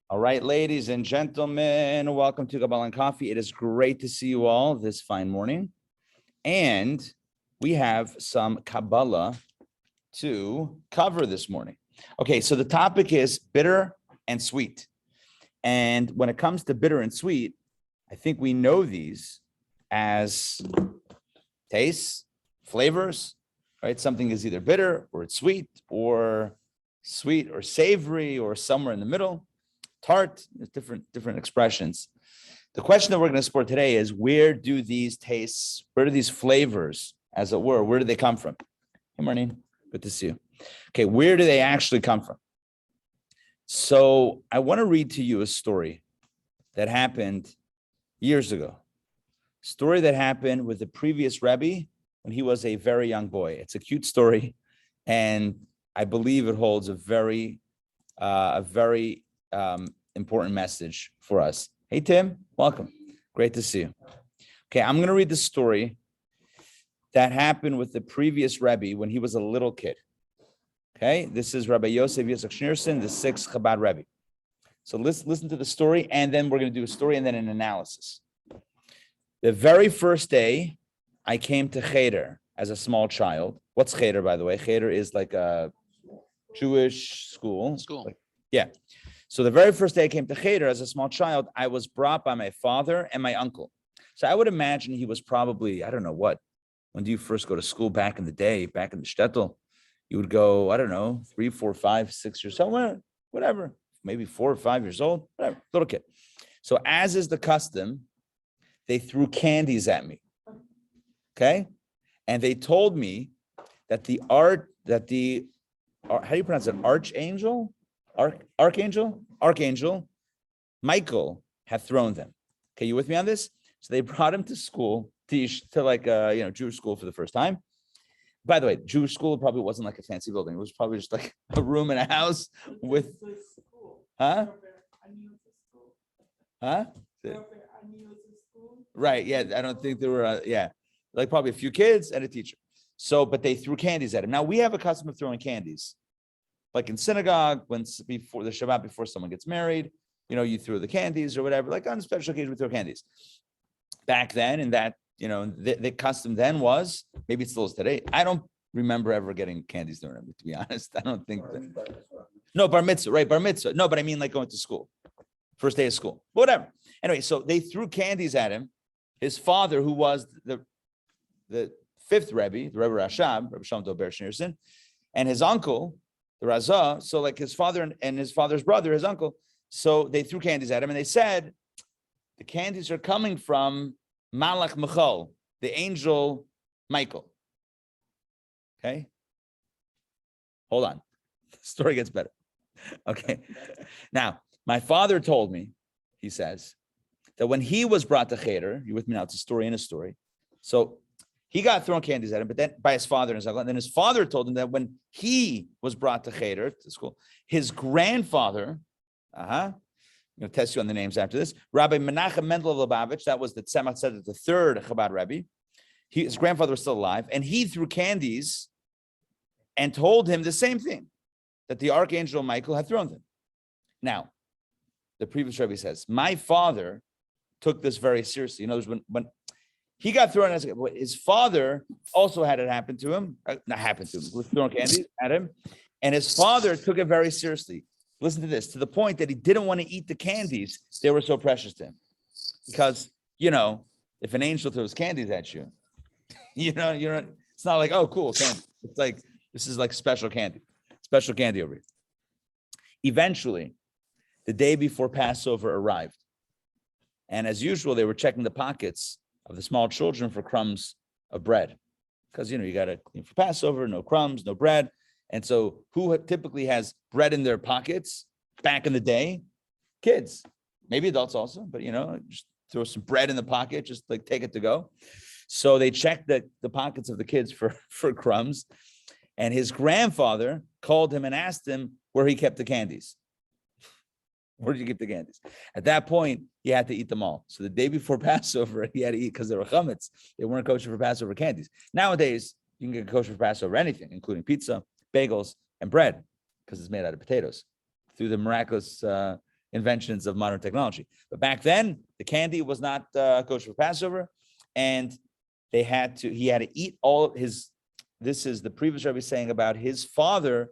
All right, ladies and gentlemen, welcome to Kabbalah Coffee. It is great to see you all this fine morning. And we have some Kabbalah to cover this morning. Okay, so the topic is bitter and sweet. And when it comes to bitter and sweet, I think we know these as tastes, flavors, right? Something is either bitter or it's sweet or savory or somewhere in the middle. Tart, there's different expressions. The question that we're going to explore today is where do these tastes, where do these flavors, as it were do they come from? Hey, Marlene, good to see you. Okay, where do they actually come from? So I want to read to you a story that happened years ago. A story that happened with the previous Rebbe when he was a very young boy. It's a cute story, and I believe it holds a very important message for us. Hey, Tim, welcome. Great to see you. Okay, I'm going to read the story that happened with the previous Rebbe when he was a little kid. Okay, this is Rabbi Yosevius Schneerson, the sixth Khabad Rebbe. So listen to the story, and then we're going to do a story and then an analysis. The very first day I came to Cheder as a small child. What's Cheder, by the way? Cheder is like a Jewish school. Yeah. So the very first day I came to Cheder as a small child, I was brought by my father and my uncle. So I would imagine he was probably, I don't know what, when do you first go to school back in the day, back in the shtetl? You would go, I don't know, 3, 4, 5, 6 years old, whatever, maybe 4 or 5 years old, whatever, little kid. So as is the custom, they threw candies at me, okay? And they told me that how do you pronounce it? Archangel Michael had thrown them. Okay, you with me on this? So they brought him to school, to like Jewish school for the first time. By the way, Jewish school probably wasn't like a fancy building. It was probably just like a room in a house with, huh? Right, yeah, I don't think there were, like probably a few kids and a teacher. So, but they threw candies at him. Now, we have a custom of throwing candies. Like in synagogue, before the Shabbat, before someone gets married, you throw the candies or whatever. Like on special occasions, we throw candies. Back then, in that, the custom then was, maybe it still is today. I don't remember ever getting candies during it, to be honest. I don't think that. No, bar mitzvah, right? Bar mitzvah. No, but I mean like going to school. First day of school. Whatever. Anyway, so they threw candies at him. His father, who was the fifth Rebbe, the Rebbe Rashab, Rebbe Shalom Dober Schneerson, and his uncle, the Razah, so like his father and his father's brother, his uncle, so they threw candies at him, and they said, the candies are coming from Malach Michal, the angel Michael. Okay? Hold on. The story gets better. Okay. Now, my father told me, he says, that when he was brought to Cheder, you with me now, it's a story in a story. So he got thrown candies at him, but then by his father and his uncle. And then his father told him that when he was brought to Cheder, to school, his grandfather, I'm going to test you on the names after this, Rabbi Menachem Mendel of Lubavitch, that was the Tzemach Tzedek, the third Chabad Rebbe. His grandfather was still alive, and he threw candies and told him the same thing, that the archangel Michael had thrown them. Now, the previous Rebbe says, my father took this very seriously. In other words, when he got thrown, his father also had it happen to him. Not happen to him, was throwing candies at him. And his father took it very seriously. Listen to this, to the point that he didn't want to eat the candies. They were so precious to him. Because, if an angel throws candies at you, it's not like, oh, cool, candy. It's like, this is like special candy over here. Eventually, the day before Passover arrived. And as usual, they were checking the pockets of the small children for crumbs of bread. Because, you got to clean for Passover, no crumbs, no bread. And so who typically has bread in their pockets back in the day? Kids, maybe adults also, but, just throw some bread in the pocket, just like take it to go. So they checked the pockets of the kids for crumbs. And his grandfather called him and asked him where he kept the candies. Where did you get the candies? At that point, he had to eat them all. So the day before Passover, he had to eat because they were chametz. They weren't kosher for Passover candies. Nowadays, you can get kosher for Passover anything, including pizza, bagels, and bread, because it's made out of potatoes. Through the miraculous inventions of modern technology. But back then, the candy was not kosher for Passover, and he had to eat all his. This is the previous Rebbe saying about his father.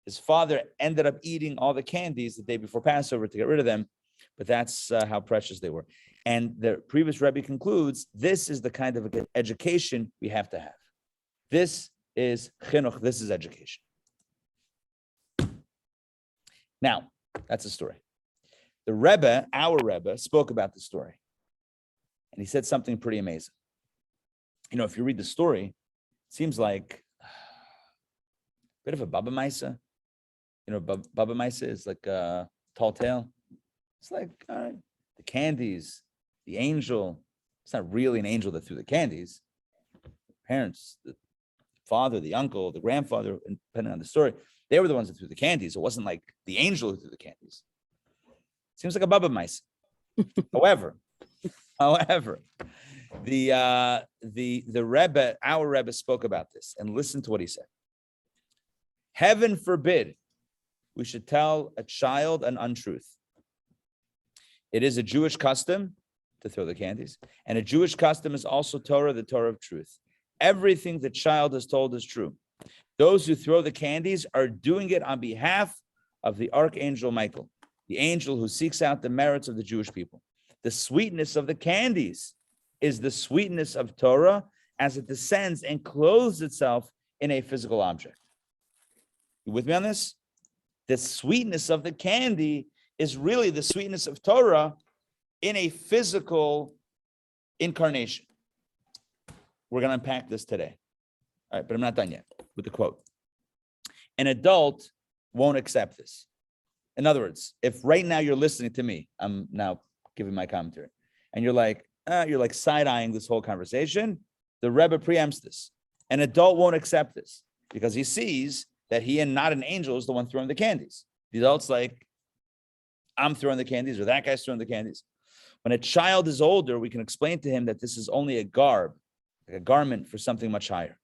His father ended up eating all the candies the day before Passover to get rid of them, but that's how precious they were. And the previous Rebbe concludes, this is the kind of education we have to have. This is chinuch, this is education. Now, that's a story. The Rebbe, our Rebbe, spoke about the story. And he said something pretty amazing. You know, if you read the story, it seems like a bit of a Baba Maisa. You know, Baba Maisa is like a tall tale. It's like, all right, the candies, the angel. It's not really an angel that threw the candies. The parents, the father, the uncle, the grandfather, depending on the story, they were the ones that threw the candies. It wasn't like the angel who threw the candies. Seems like a Baba Maisa. However, the Rebbe, our Rebbe, spoke about this, and listen to what he said. Heaven forbid we should tell a child an untruth. It is a Jewish custom to throw the candies, and a Jewish custom is also Torah, the Torah of truth. Everything the child is told is true. Those who throw the candies are doing it on behalf of the archangel Michael, the angel who seeks out the merits of the Jewish people. The sweetness of the candies is the sweetness of Torah as it descends and clothes itself in a physical object. You with me on this? The sweetness of the candy is really the sweetness of Torah in a physical incarnation. We're going to unpack this today. All right, but I'm not done yet with the quote. An adult won't accept this. In other words, if right now you're listening to me, I'm now giving my commentary, and you're like side-eyeing this whole conversation, the Rebbe preempts this. An adult won't accept this because he sees that he and not an angel is the one throwing the candies. The adult's like, I'm throwing the candies, or that guy's throwing the candies. When a child is older, we can explain to him that this is only a garb, like a garment for something much higher.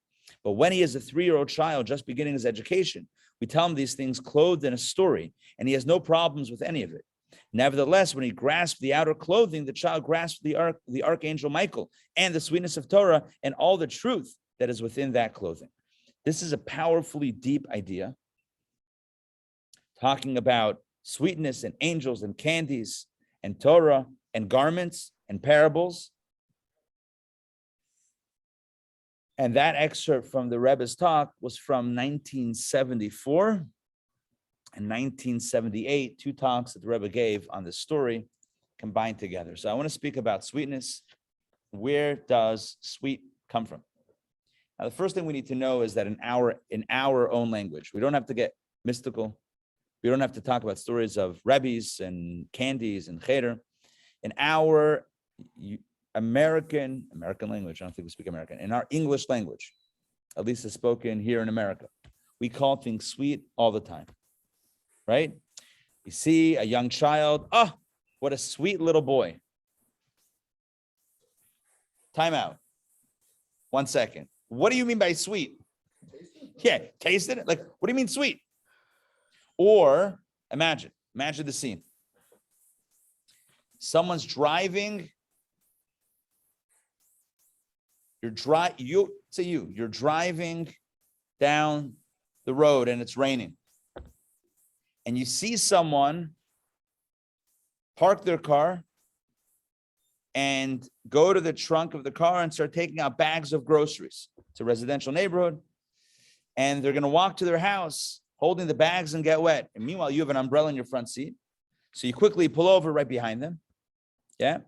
But when he is a 3-year-old child just beginning his education, we tell him these things clothed in a story, and he has no problems with any of it. Nevertheless, when he grasps the outer clothing, the child grasps the archangel Michael and the sweetness of Torah and all the truth that is within that clothing. This is a powerfully deep idea, talking about sweetness and angels and candies and Torah and garments and parables. And that excerpt from the Rebbe's talk was from 1974 and 1978, 2 talks that the Rebbe gave on this story combined together. So I want to speak about sweetness. Where does sweet come from? Now, the first thing we need to know is that in our own language, we don't have to get mystical. We don't have to talk about stories of Rebbes and candies and cheder. In our American language, I don't think we speak American, in our English language, at least it's spoken here in America, we call things sweet all the time, right? You see a young child, oh, what a sweet little boy. Time out. 1 second. What do you mean by sweet? Yeah, tasted it? Like, what do you mean sweet? Or imagine the scene. Someone's driving. You're driving down the road and it's raining. And you see someone park their car and go to the trunk of the car and start taking out bags of groceries. It's a residential neighborhood. And they're going to walk to their house holding the bags and get wet. And meanwhile, you have an umbrella in your front seat. So you quickly pull over right behind them. Yeah.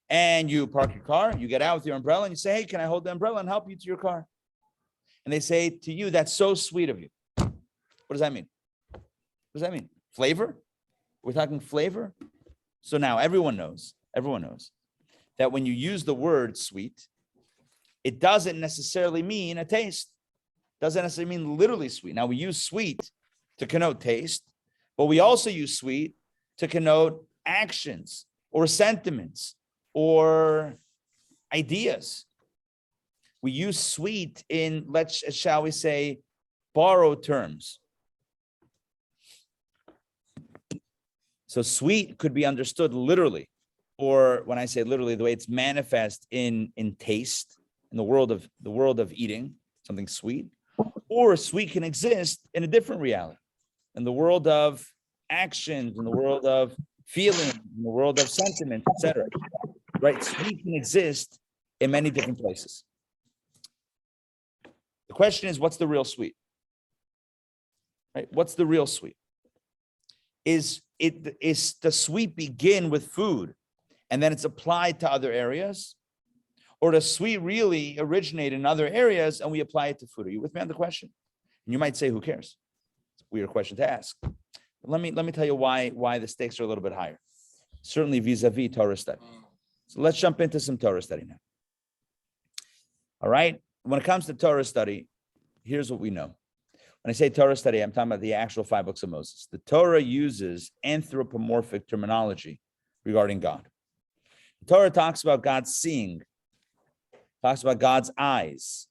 And you park your car, you get out with your umbrella and you say, hey, can I hold the umbrella and help you to your car? And they say to you, that's so sweet of you. What does that mean? What does that mean? Flavor? We're talking flavor? So now everyone knows that when you use the word sweet, it doesn't necessarily mean a taste. Doesn't necessarily mean literally sweet. Now we use sweet to connote taste, but we also use sweet to connote actions or sentiments or ideas. We use sweet in, shall we say, borrowed terms. So sweet could be understood literally, or when I say literally, the way it's manifest in taste, in the world of eating something sweet, or sweet can exist in a different reality, in the world of actions, in the world of feeling, in the world of sentiment, etc. Right? Sweet can exist in many different places. The question is, what's the real sweet? Right? What's the real sweet? Is the sweet begin with food and then it's applied to other areas? Or does sweet really originate in other areas and we apply it to food? Are you with me on the question? And you might say, who cares? It's a weird question to ask. But let me tell you why the stakes are a little bit higher. Certainly vis-a-vis Torah study. So let's jump into some Torah study now. All right. When it comes to Torah study, here's what we know. When I say Torah study, I'm talking about the actual 5 books of Moses. The Torah uses anthropomorphic terminology regarding God. The Torah talks about God seeing, talks about God's eyes.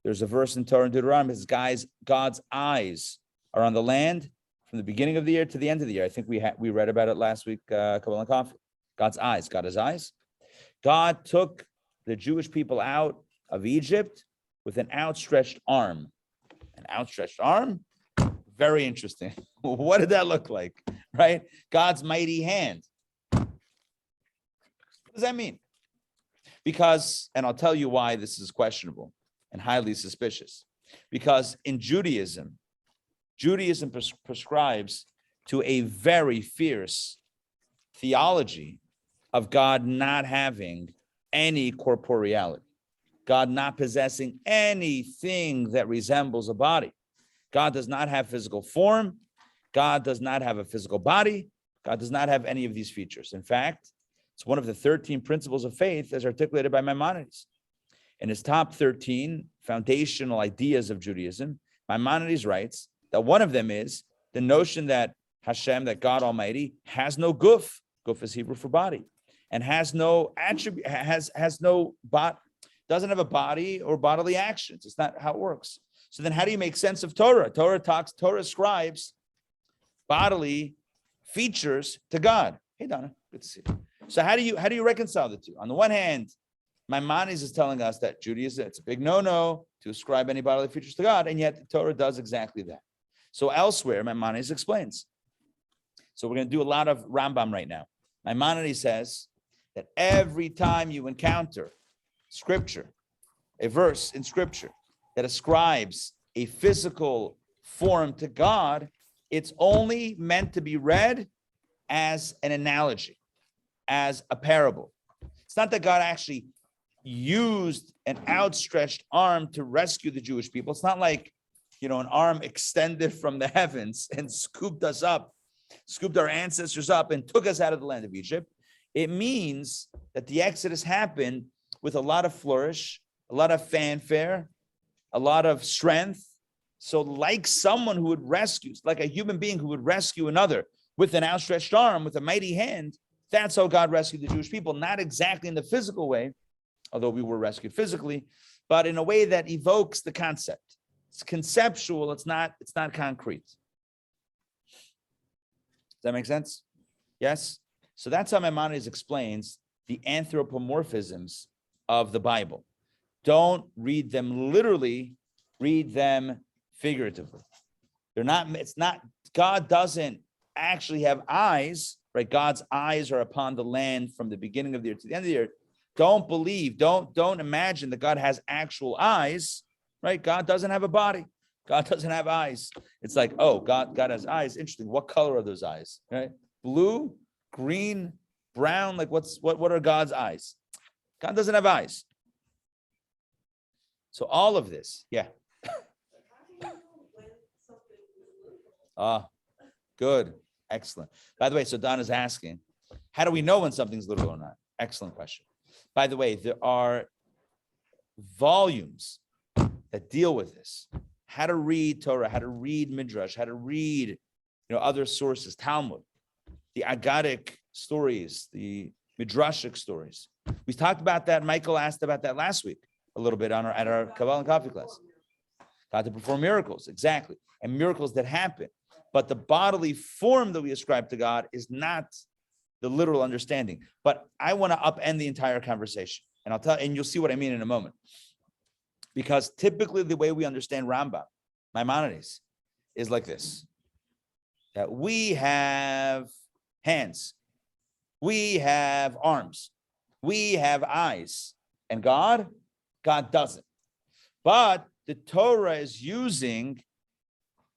There's a verse in Torah and Deuteronomy that says God's eyes are on the land from the beginning of the year to the end of the year. I think we read about it last week, Kabbalah Coffee. God's eyes. God has eyes. God took the Jewish people out of Egypt with an outstretched arm. An outstretched arm? Very interesting. What did that look like? Right? God's mighty hand. What does that mean? Because, and I'll tell you why this is questionable and highly suspicious. Because in Judaism prescribes to a very fierce theology of God not having any corporeality, God not possessing anything that resembles a body. God does not have physical form. God does not have a physical body. God does not have any of these features. In fact, it's one of the 13 principles of faith as articulated by Maimonides. In his top 13 foundational ideas of Judaism, Maimonides writes that one of them is the notion that Hashem, that God Almighty, has no guf. Guf is Hebrew for body, and has no attribute, doesn't have a body or bodily actions. It's not how it works. So then how do you make sense of Torah? Torah ascribes bodily features to God. Hey, Donna, good to see you. So how do you reconcile the two? On the one hand, Maimonides is telling us that Judaism, it's a big no-no to ascribe any bodily features to God, and yet the Torah does exactly that. So elsewhere, Maimonides explains. So we're going to do a lot of Rambam right now. Maimonides says that every time you encounter Scripture, a verse in Scripture that ascribes a physical form to God, it's only meant to be read as an analogy, as a parable. It's not that God actually used an outstretched arm to rescue the Jewish people. It's not like, an arm extended from the heavens and scooped us up, scooped our ancestors up and took us out of the land of Egypt. It means that the Exodus happened with a lot of flourish, a lot of fanfare, a lot of strength. So like someone who would rescue, like a human being who would rescue another with an outstretched arm, with a mighty hand, that's how God rescued the Jewish people. Not exactly in the physical way, although we were rescued physically, but in a way that evokes the concept. It's conceptual, it's not concrete. Does that make sense? Yes? So that's how Maimonides explains the anthropomorphisms of the Bible. Don't read them literally, read them figuratively. God doesn't actually have eyes, right? God's eyes are upon the land from the beginning of the year to the end of the year. Don't imagine that God has actual eyes, right? God doesn't have a body. God doesn't have eyes. It's like, oh, God has eyes. Interesting. What color are those eyes? Right? Blue, green, brown. Like what are God's eyes? God doesn't have eyes. So all of this, yeah. Good. Excellent. By the way, so Don is asking, how do we know when something's literal or not? Excellent question. By the way, there are volumes that deal with this. How to read Torah, how to read Midrash, how to read other sources, Talmud, the Agadic stories, the Midrashic stories. We talked about that. Michael asked about that last week a little bit at our Kabbalah Coffee class. God to perform miracles, exactly. And miracles that happen. But the bodily form that we ascribe to God is not the literal understanding. But I want to upend the entire conversation. And you'll see what I mean in a moment. Because typically the way we understand Rambam, Maimonides, is like this. That we have hands. We have arms. We have eyes. And God doesn't. But the Torah is using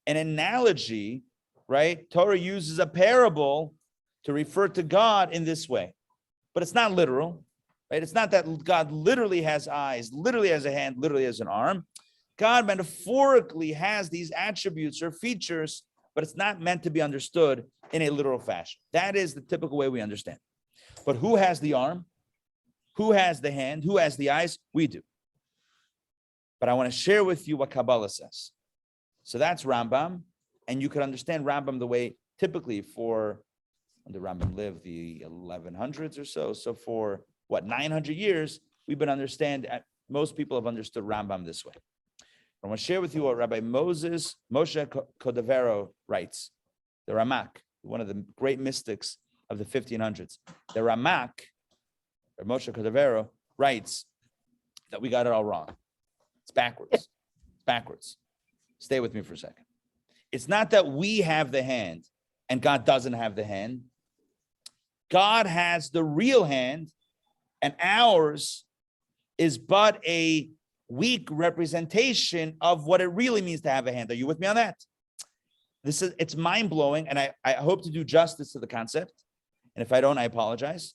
an analogy, right? Torah uses a parable to refer to God in this way. But it's not literal, right? It's not that God literally has eyes, literally has a hand, literally has an arm. God metaphorically has these attributes or features, but it's not meant to be understood in a literal fashion. That is the typical way we understand. But who has the arm? Who has the hand? Who has the eyes? We do. But I want to share with you what Kabbalah says. So that's Rambam, and you can understand Rambam the way typically when the Rambam lived, the 1100s or so. So for 900 years, we've been most people have understood Rambam this way. I want to share with you what Rabbi Moshe Cordovero writes, the Ramak, one of the great mystics of the 1500s. The Ramak, or Moshe Cordovero, writes that we got it all wrong. It's backwards. Stay with me for a second. It's not that we have the hand and God doesn't have the hand. God has the real hand, and ours is but a weak representation of what it really means to have a hand. Are you with me on that? It's mind-blowing, and I hope to do justice to the concept. And if I don't, I apologize.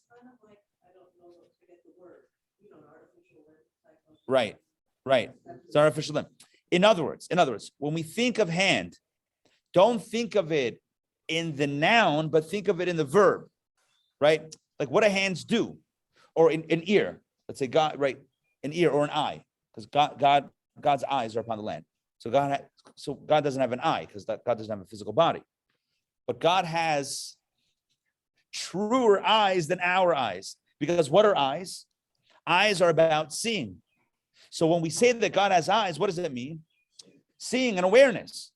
Right. It's an artificial limb. In other words, when we think of hand, don't think of it in the noun, but think of it in the verb, right? Like what do hands do? Or an ear, let's say God, right? An ear or an eye, because God's eyes are upon the land. So God doesn't have an eye because God doesn't have a physical body. But God has truer eyes than our eyes. Because what are eyes? Eyes are about seeing. So when we say that God has eyes, what does that mean? Seeing and awareness.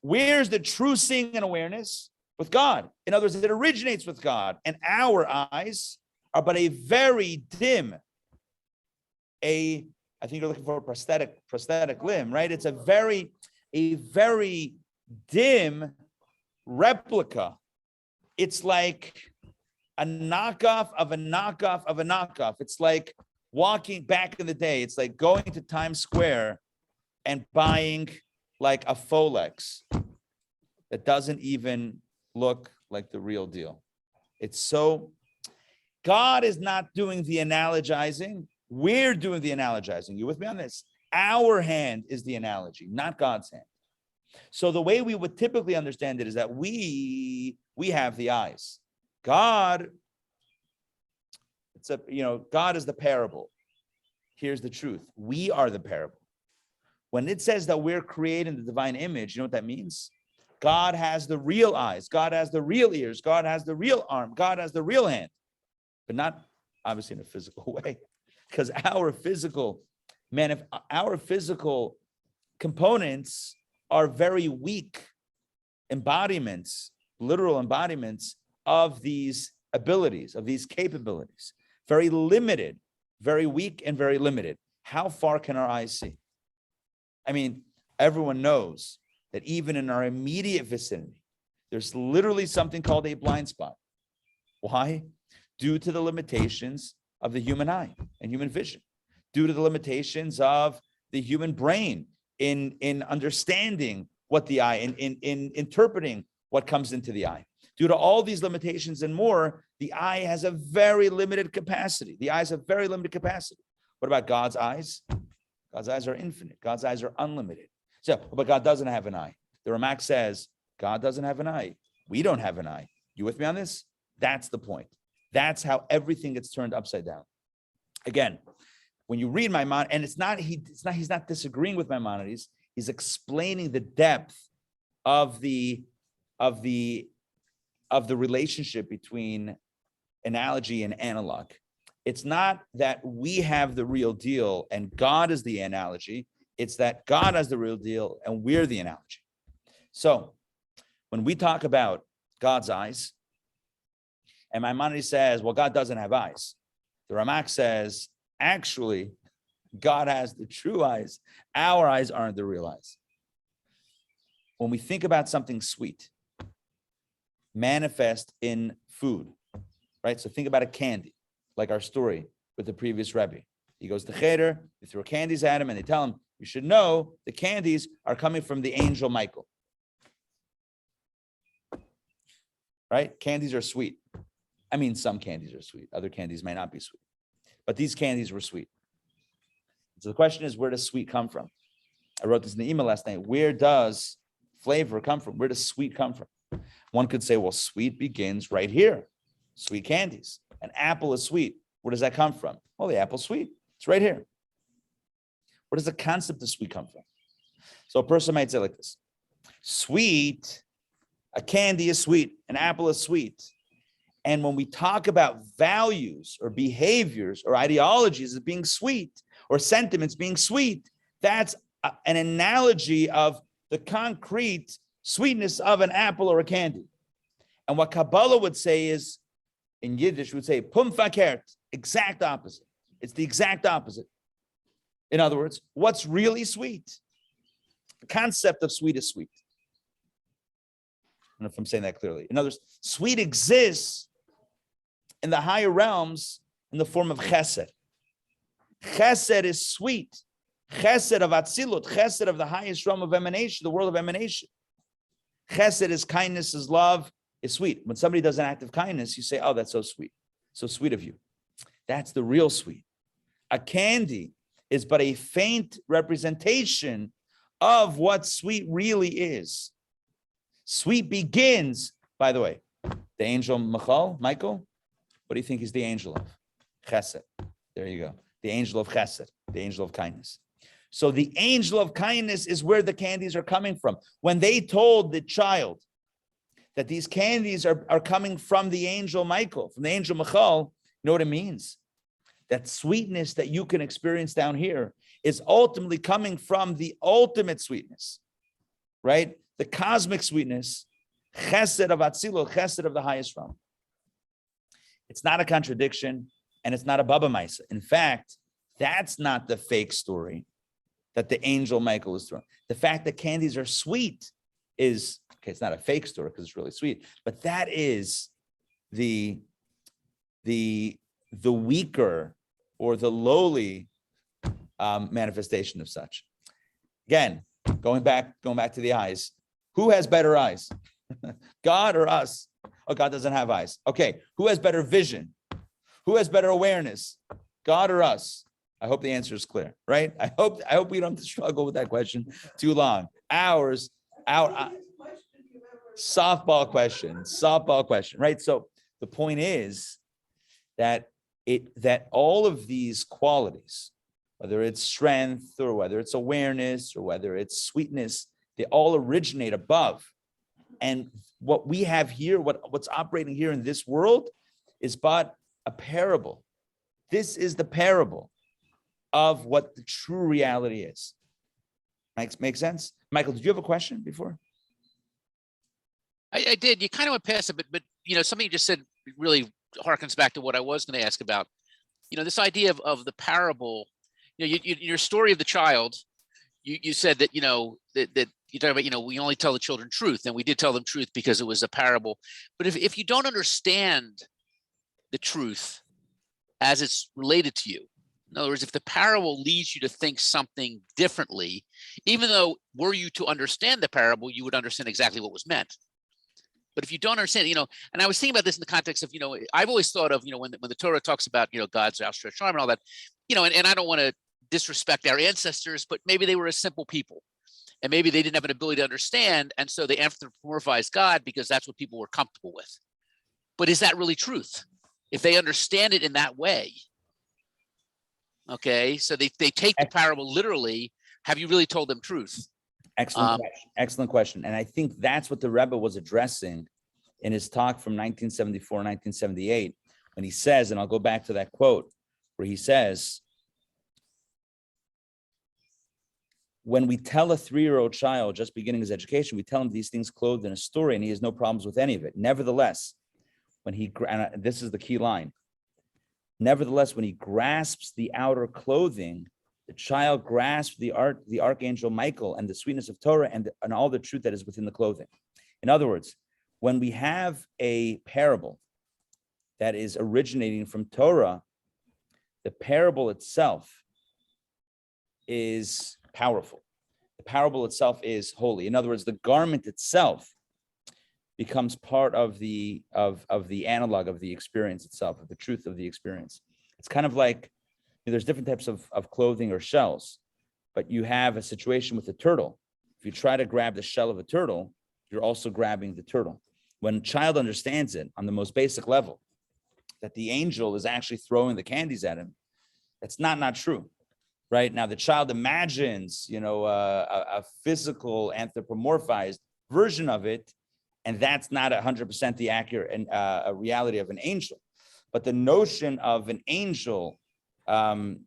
Where's the true seeing and awareness? With God. In other words, it originates with God. And our eyes are but a very dim, I think you're looking for a prosthetic limb, right? It's a very dim replica. It's like a knockoff of a knockoff of a knockoff. It's like walking back in the day. It's like going to Times Square and buying like a Folex that doesn't even look like the real deal. God is not doing the analogizing. We're doing the analogizing. You with me on this? Our hand is the analogy, not God's hand. So the way we would typically understand it is that we have the eyes. God is the parable. Here's the truth. We are the parable. When it says that we're created in the divine image, you know what that means? God has the real eyes. God has the real ears. God has the real arm. God has the real hand, but not obviously in a physical way, because our physical components are very weak embodiments, literal embodiments of these abilities, of these capabilities. Very limited, very weak and very limited. How far can our eyes see? I mean, everyone knows that even in our immediate vicinity, there's literally something called a blind spot. Why? Due to the limitations of the human eye and human vision, due to the limitations of the human brain in understanding what the eye, in interpreting what comes into the eye. Due to all these limitations and more, the eye has a very limited capacity. The eyes have very limited capacity. What about God's eyes? God's eyes are infinite. God's eyes are unlimited. So, but God doesn't have an eye. The Ramak says, God doesn't have an eye. We don't have an eye. You with me on this? That's the point. That's how everything gets turned upside down. Again, when you read Maimonides, and he's not disagreeing with Maimonides, he's explaining the depth of the relationship between analogy and analog. It's not that we have the real deal and God is the analogy. It's that God has the real deal and we're the analogy. So when we talk about God's eyes, and Maimonides says, well, God doesn't have eyes. The Ramak says, actually, God has the true eyes. Our eyes aren't the real eyes. When we think about something sweet, manifest in food, right? So think about a candy, like our story with the previous Rebbe. He goes to Cheder, they throw candies at him, and they tell him, you should know the candies are coming from the angel Michael. Right? Candies are sweet. I mean, some candies are sweet. Other candies may not be sweet. But these candies were sweet. So the question is, where does sweet come from? I wrote this in the email last night. Where does flavor come from? Where does sweet come from? One could say, well, sweet begins right here. Sweet candies. An apple is sweet. Where does that come from? Well, the apple's sweet. It's right here. Where does the concept of sweet come from? So a person might say like this. Sweet, a candy is sweet. An apple is sweet. And when we talk about values or behaviors or ideologies as being sweet or sentiments being sweet, that's an analogy of the concrete sweetness of an apple or a candy. And what Kabbalah would say is, in Yiddish, would say, pum fakert, exact opposite. It's the exact opposite. In other words, what's really sweet? The concept of sweet is sweet. I don't know if I'm saying that clearly. In other words, sweet exists in the higher realms in the form of chesed. Chesed is sweet. Chesed of Atzilut, chesed of the highest realm of emanation, the world of emanation. Chesed is kindness, is love, is sweet. When somebody does an act of kindness, you say, oh, that's so sweet. So sweet of you. That's the real sweet. A candy is but a faint representation of what sweet really is. Sweet begins, by the way, the angel Michael, what do you think he's the angel of? Chesed. There you go. The angel of chesed, the angel of kindness. So the angel of kindness is where the candies are coming from. When they told the child that these candies are coming from the angel Michael, from the angel Michael, you know what it means? That sweetness that you can experience down here is ultimately coming from the ultimate sweetness, right? The cosmic sweetness, chesed of Atzilut, chesed of the highest realm. It's not a contradiction, and it's not a Baba Maisa. In fact, that's not the fake story that the angel Michael is throwing. The fact that candies are sweet is, okay, it's not a fake story because it's really sweet, but that is the weaker or the lowly manifestation of such. Again, going back to the eyes. Who has better eyes? God or us? Oh, God doesn't have eyes. Okay, who has better vision? Who has better awareness? God or us? I hope the answer is clear, right? I hope we don't have to struggle with that question too long. Our softball question, right? So the point is that all of these qualities, whether it's strength or whether it's awareness or whether it's sweetness, they all originate above. And what we have here, what's operating here in this world is but a parable. This is the parable of what the true reality is. Makes sense? Michael, did you have a question before? I did. You kind of went past it, but something you just said really harkens back to what I was going to ask about. This idea of the parable. Your story of the child. You said that that you talk about we only tell the children truth, and we did tell them truth because it was a parable. But if you don't understand the truth as it's related to you, in other words, if the parable leads you to think something differently, even though were you to understand the parable, you would understand exactly what was meant. But if you don't understand, and I was thinking about this in the context of, I've always thought of, when the Torah talks about, God's outstretched arm and all that, and I don't want to disrespect our ancestors, but maybe they were a simple people. And maybe they didn't have an ability to understand. And so they anthropomorphized God because that's what people were comfortable with. But is that really truth? If they understand it in that way, okay, so they take the parable literally, have you really told them truth? Excellent question. And I think that's what the Rebbe was addressing in his talk from 1974, 1978, when he says, and I'll go back to that quote, where he says, when we tell a 3-year-old child just beginning his education, we tell him these things clothed in a story, and he has no problems with any of it. Nevertheless, and this is the key line. Nevertheless, when he grasps the outer clothing, the child grasps the archangel Michael and the sweetness of Torah and all the truth that is within the clothing. In other words, when we have a parable that is originating from Torah, the parable itself is powerful. The parable itself is holy. In other words, the garment itself becomes part of the analog of the experience itself, of the truth of the experience. It's kind of like, there's different types of clothing or shells, but you have a situation with a turtle. If you try to grab the shell of a turtle, you're also grabbing the turtle. When a child understands it on the most basic level, that the angel is actually throwing the candies at him, that's not true, right? Now the child imagines, a physical anthropomorphized version of it, and that's not 100% the accurate and a reality of an angel. But the notion of an angel, the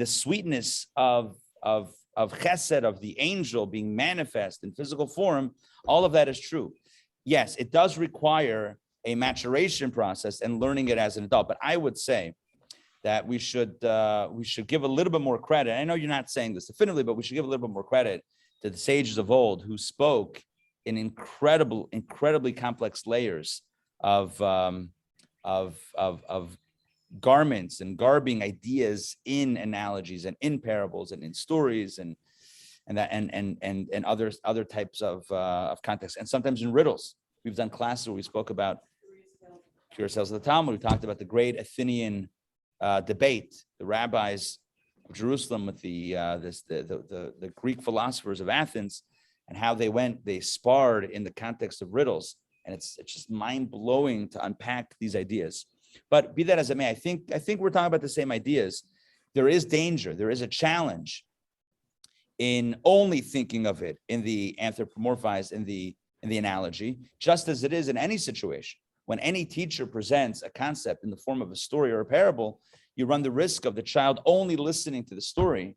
sweetness of chesed, of the angel being manifest in physical form, all of that is true. Yes, it does require a maturation process and learning it as an adult. But I would say that we should give a little bit more credit. I know you're not saying this definitively, but we should give a little bit more credit to the sages of old who spoke in incredibly complex layers of garments and garbing ideas in analogies and in parables and in stories and other types of context, and sometimes in riddles. We've done classes where we spoke about curious tales of the Talmud. We talked about the great Athenian debate, the rabbis of Jerusalem with the Greek philosophers of Athens, and how they sparred in the context of riddles. And it's just mind-blowing to unpack these ideas. But be that as it may, I think we're talking about the same ideas. There is danger, there is a challenge in only thinking of it in the anthropomorphized, in the analogy, just as it is in any situation. When any teacher presents a concept in the form of a story or a parable, you run the risk of the child only listening to the story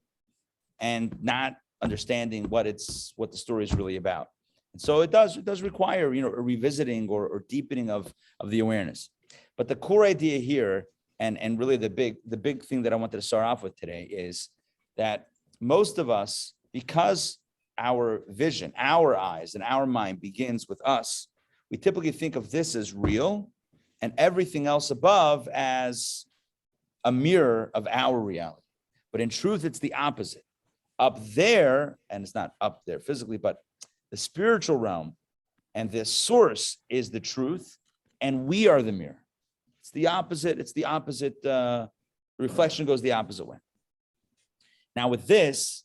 and not understanding what the story is really about. And so it does require, a revisiting or deepening of the awareness. But the core idea here, and really the big thing that I wanted to start off with today, is that most of us, because our vision, our eyes, and our mind begins with us, we typically think of this as real and everything else above as a mirror of our reality. But in truth, it's the opposite. Up there, and it's not up there physically, but the spiritual realm and the source is the truth, and we are the mirror. It's the opposite. Reflection goes the opposite way. Now, with this,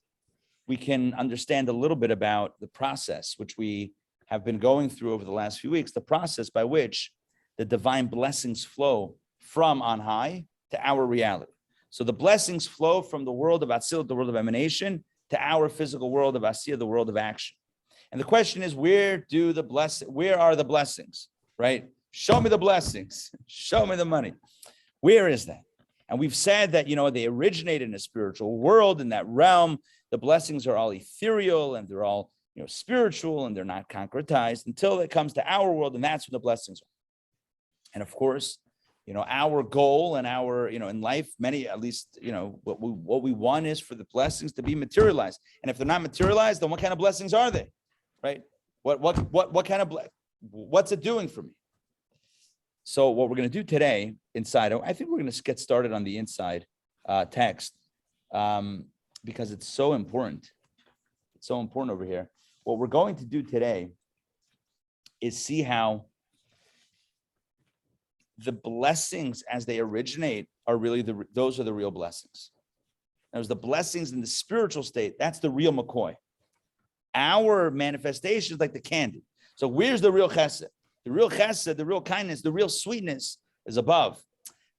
we can understand a little bit about the process, which we have been going through over the last few weeks, the process by which the divine blessings flow from on high to our reality. So the blessings flow from the world of Atzilut, the world of emanation, to our physical world of Asiyah, the world of action. And the question is, where are the blessings, right? Show me the blessings. Show me the money. Where is that? And we've said that, they originate in a spiritual world, in that realm. The blessings are all ethereal and they're all, spiritual, and they're not concretized until it comes to our world. And that's when the blessings are. And of course, our goal and our, in life, what we want is for the blessings to be materialized. And if they're not materialized, then what kind of blessings are they? Right? What kind of what's it doing for me? So what we're going to do today inside, I think we're going to get started on the inside text because it's so important. It's so important over here. What we're going to do today is see how the blessings as they originate are really those are the real blessings. There's the blessings in the spiritual state. That's the real McCoy. Our manifestation is like the candy. So where's the real chesed? The real chesed, the real kindness, the real sweetness is above.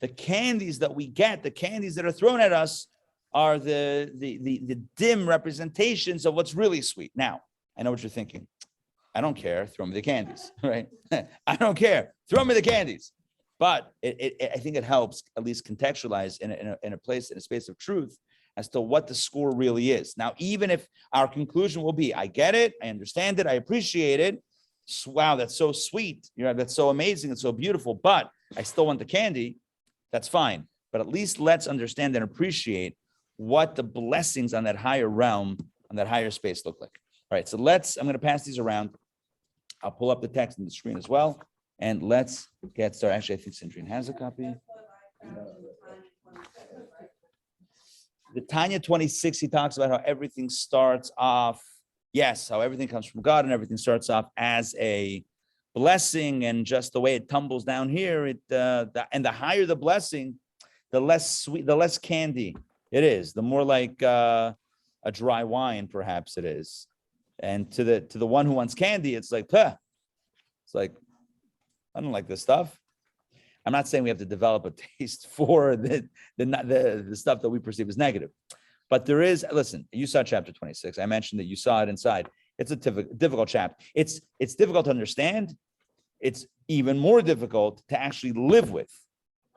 The candies that we get, the candies that are thrown at us, are the dim representations of what's really sweet. Now, I know what you're thinking. I don't care. Throw me the candies, right? I don't care. Throw me the candies. But I think it helps at least contextualize in a place, in a space of truth, as to what the score really is. Now, even if our conclusion will be, I get it, I understand it, I appreciate it. Wow, that's so sweet. That's so amazing. It's so beautiful, but I still want the candy. That's fine. But at least let's understand and appreciate what the blessings on that higher realm, on that higher space look like. All right, so I'm going to pass these around. I'll pull up the text on the screen as well. And let's get started. Actually, I think Sandrine has a copy. The Tanya 26, he talks about how everything starts off, how everything comes from God and everything starts off as a blessing, and just the way it tumbles down here, and the higher the blessing, the less sweet, the less candy it is, the more like a dry wine, perhaps it is. And to the one who wants candy, it's like, it's like, I don't like this stuff. I'm not saying we have to develop a taste for the stuff that we perceive as negative, but there is. Listen, you saw chapter 26. I mentioned that you saw it inside. It's a difficult chapter. It's difficult to understand. It's even more difficult to actually live with,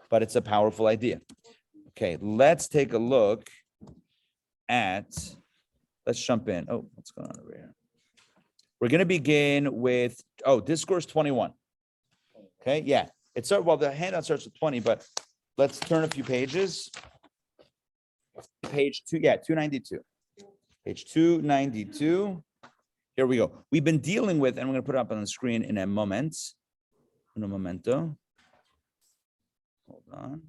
but it's a powerful idea. Okay, let's take a look at. Let's jump in. Oh, what's going on over here? We're going to begin with discourse 21. Okay, yeah. The handout starts with 20, but let's turn a few pages. Page 292. Page 292. Here we go. We've been dealing with, and I'm going to put it up on the screen in a moment. In a momento. Hold on.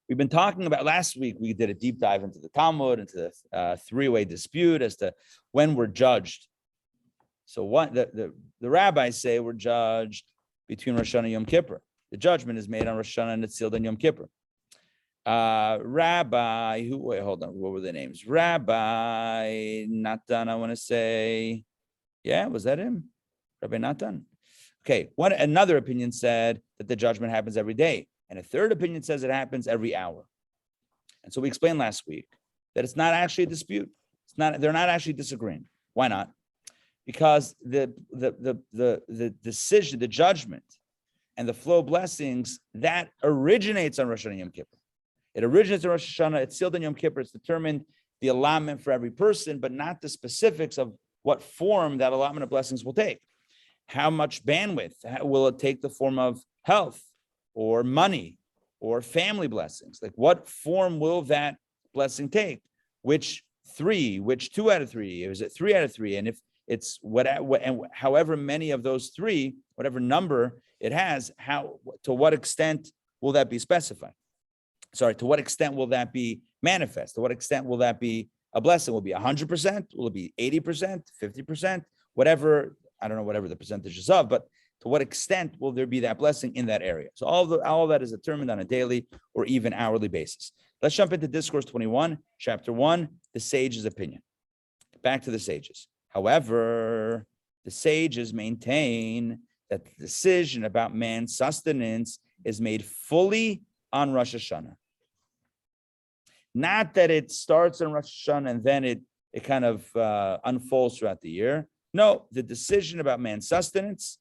We've been talking about, last week, we did a deep dive into the Talmud, into the three-way dispute as to when we're judged. So what the rabbis say we're judged between Rosh Hashanah and Yom Kippur. The judgment is made on Rosh Hashanah and it's sealed on Yom Kippur. Rabbi, hold on, what were the names? Rabbi Natan, I want to say, was that him? Rabbi Natan? Okay, another opinion said that the judgment happens every day. And a third opinion says it happens every hour. And so we explained last week that it's not actually a dispute. They're not actually disagreeing. Why not? Because the decision, the judgment, and the flow of blessings, that originates on Rosh Hashanah and Yom Kippur. It originates on Rosh Hashanah, it's sealed on Yom Kippur, it's determined the allotment for every person, but not the specifics of what form that allotment of blessings will take. How much bandwidth will it take? The form of health, or money, or family blessings? Like, what form will that blessing take? Which 2 out of 3? Is it 3 out of 3? And if it's and however many of those 3, whatever number it has, to what extent will that be specified? To what extent will that be manifest? To what extent will that be a blessing? Will it be 100%? Will it be 80%, 50%? Whatever, I don't know, whatever the percentages of, but to what extent will there be that blessing in that area? So all of that is determined on a daily or even hourly basis. Let's jump into Discourse 21, Chapter 1, the sage's opinion. Back to the sages. However, the sages maintain that the decision about man's sustenance is made fully on Rosh Hashanah. Not that it starts on Rosh Hashanah and then it kind of unfolds throughout the year. No, the decision about man's sustenance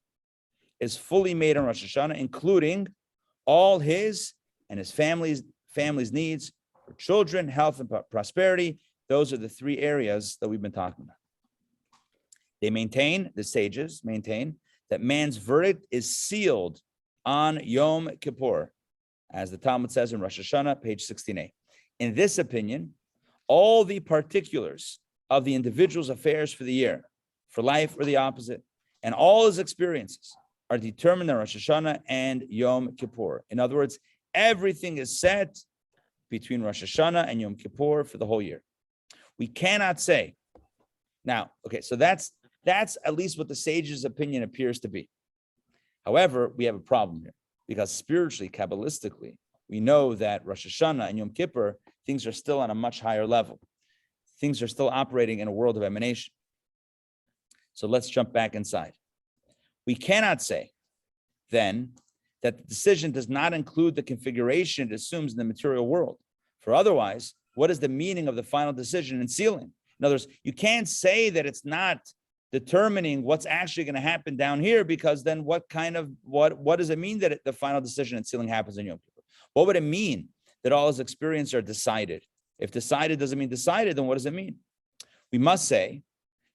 is fully made on Rosh Hashanah, including all his and his family's needs for children, health, and prosperity. Those are the 3 areas that we've been talking about. The sages maintain that man's verdict is sealed on Yom Kippur, as the Talmud says in Rosh Hashanah, page 16a. In this opinion, all the particulars of the individual's affairs for the year, for life or the opposite, and all his experiences are determined on Rosh Hashanah and Yom Kippur. In other words, everything is set between Rosh Hashanah and Yom Kippur for the whole year. We cannot say. Now, okay, so that's at least what the sage's opinion appears to be. However, we have a problem here, because spiritually, Kabbalistically, we know that Rosh Hashanah and Yom Kippur, things are still on a much higher level. Things are still operating in a world of emanation. So let's jump back inside. We cannot say, then, that the decision does not include the configuration it assumes in the material world. For otherwise, what is the meaning of the final decision and sealing? In other words, you can't say that it's not determining what's actually going to happen down here, because then what does it mean that the final decision and sealing happens in Yom Kippur? What would it mean that all his experiences are decided? If decided doesn't mean decided, then what does it mean? We must say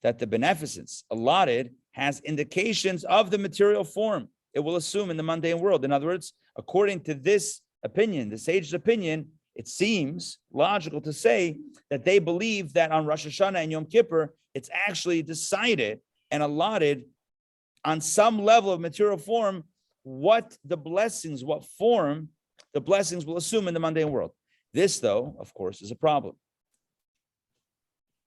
that the beneficence allotted has indications of the material form it will assume in the mundane world. In other words, according to this opinion, the sage's opinion, it seems logical to say that they believe that on Rosh Hashanah and Yom Kippur, it's actually decided and allotted on some level of material form what form the blessings will assume in the mundane world. This, though, of course, is a problem.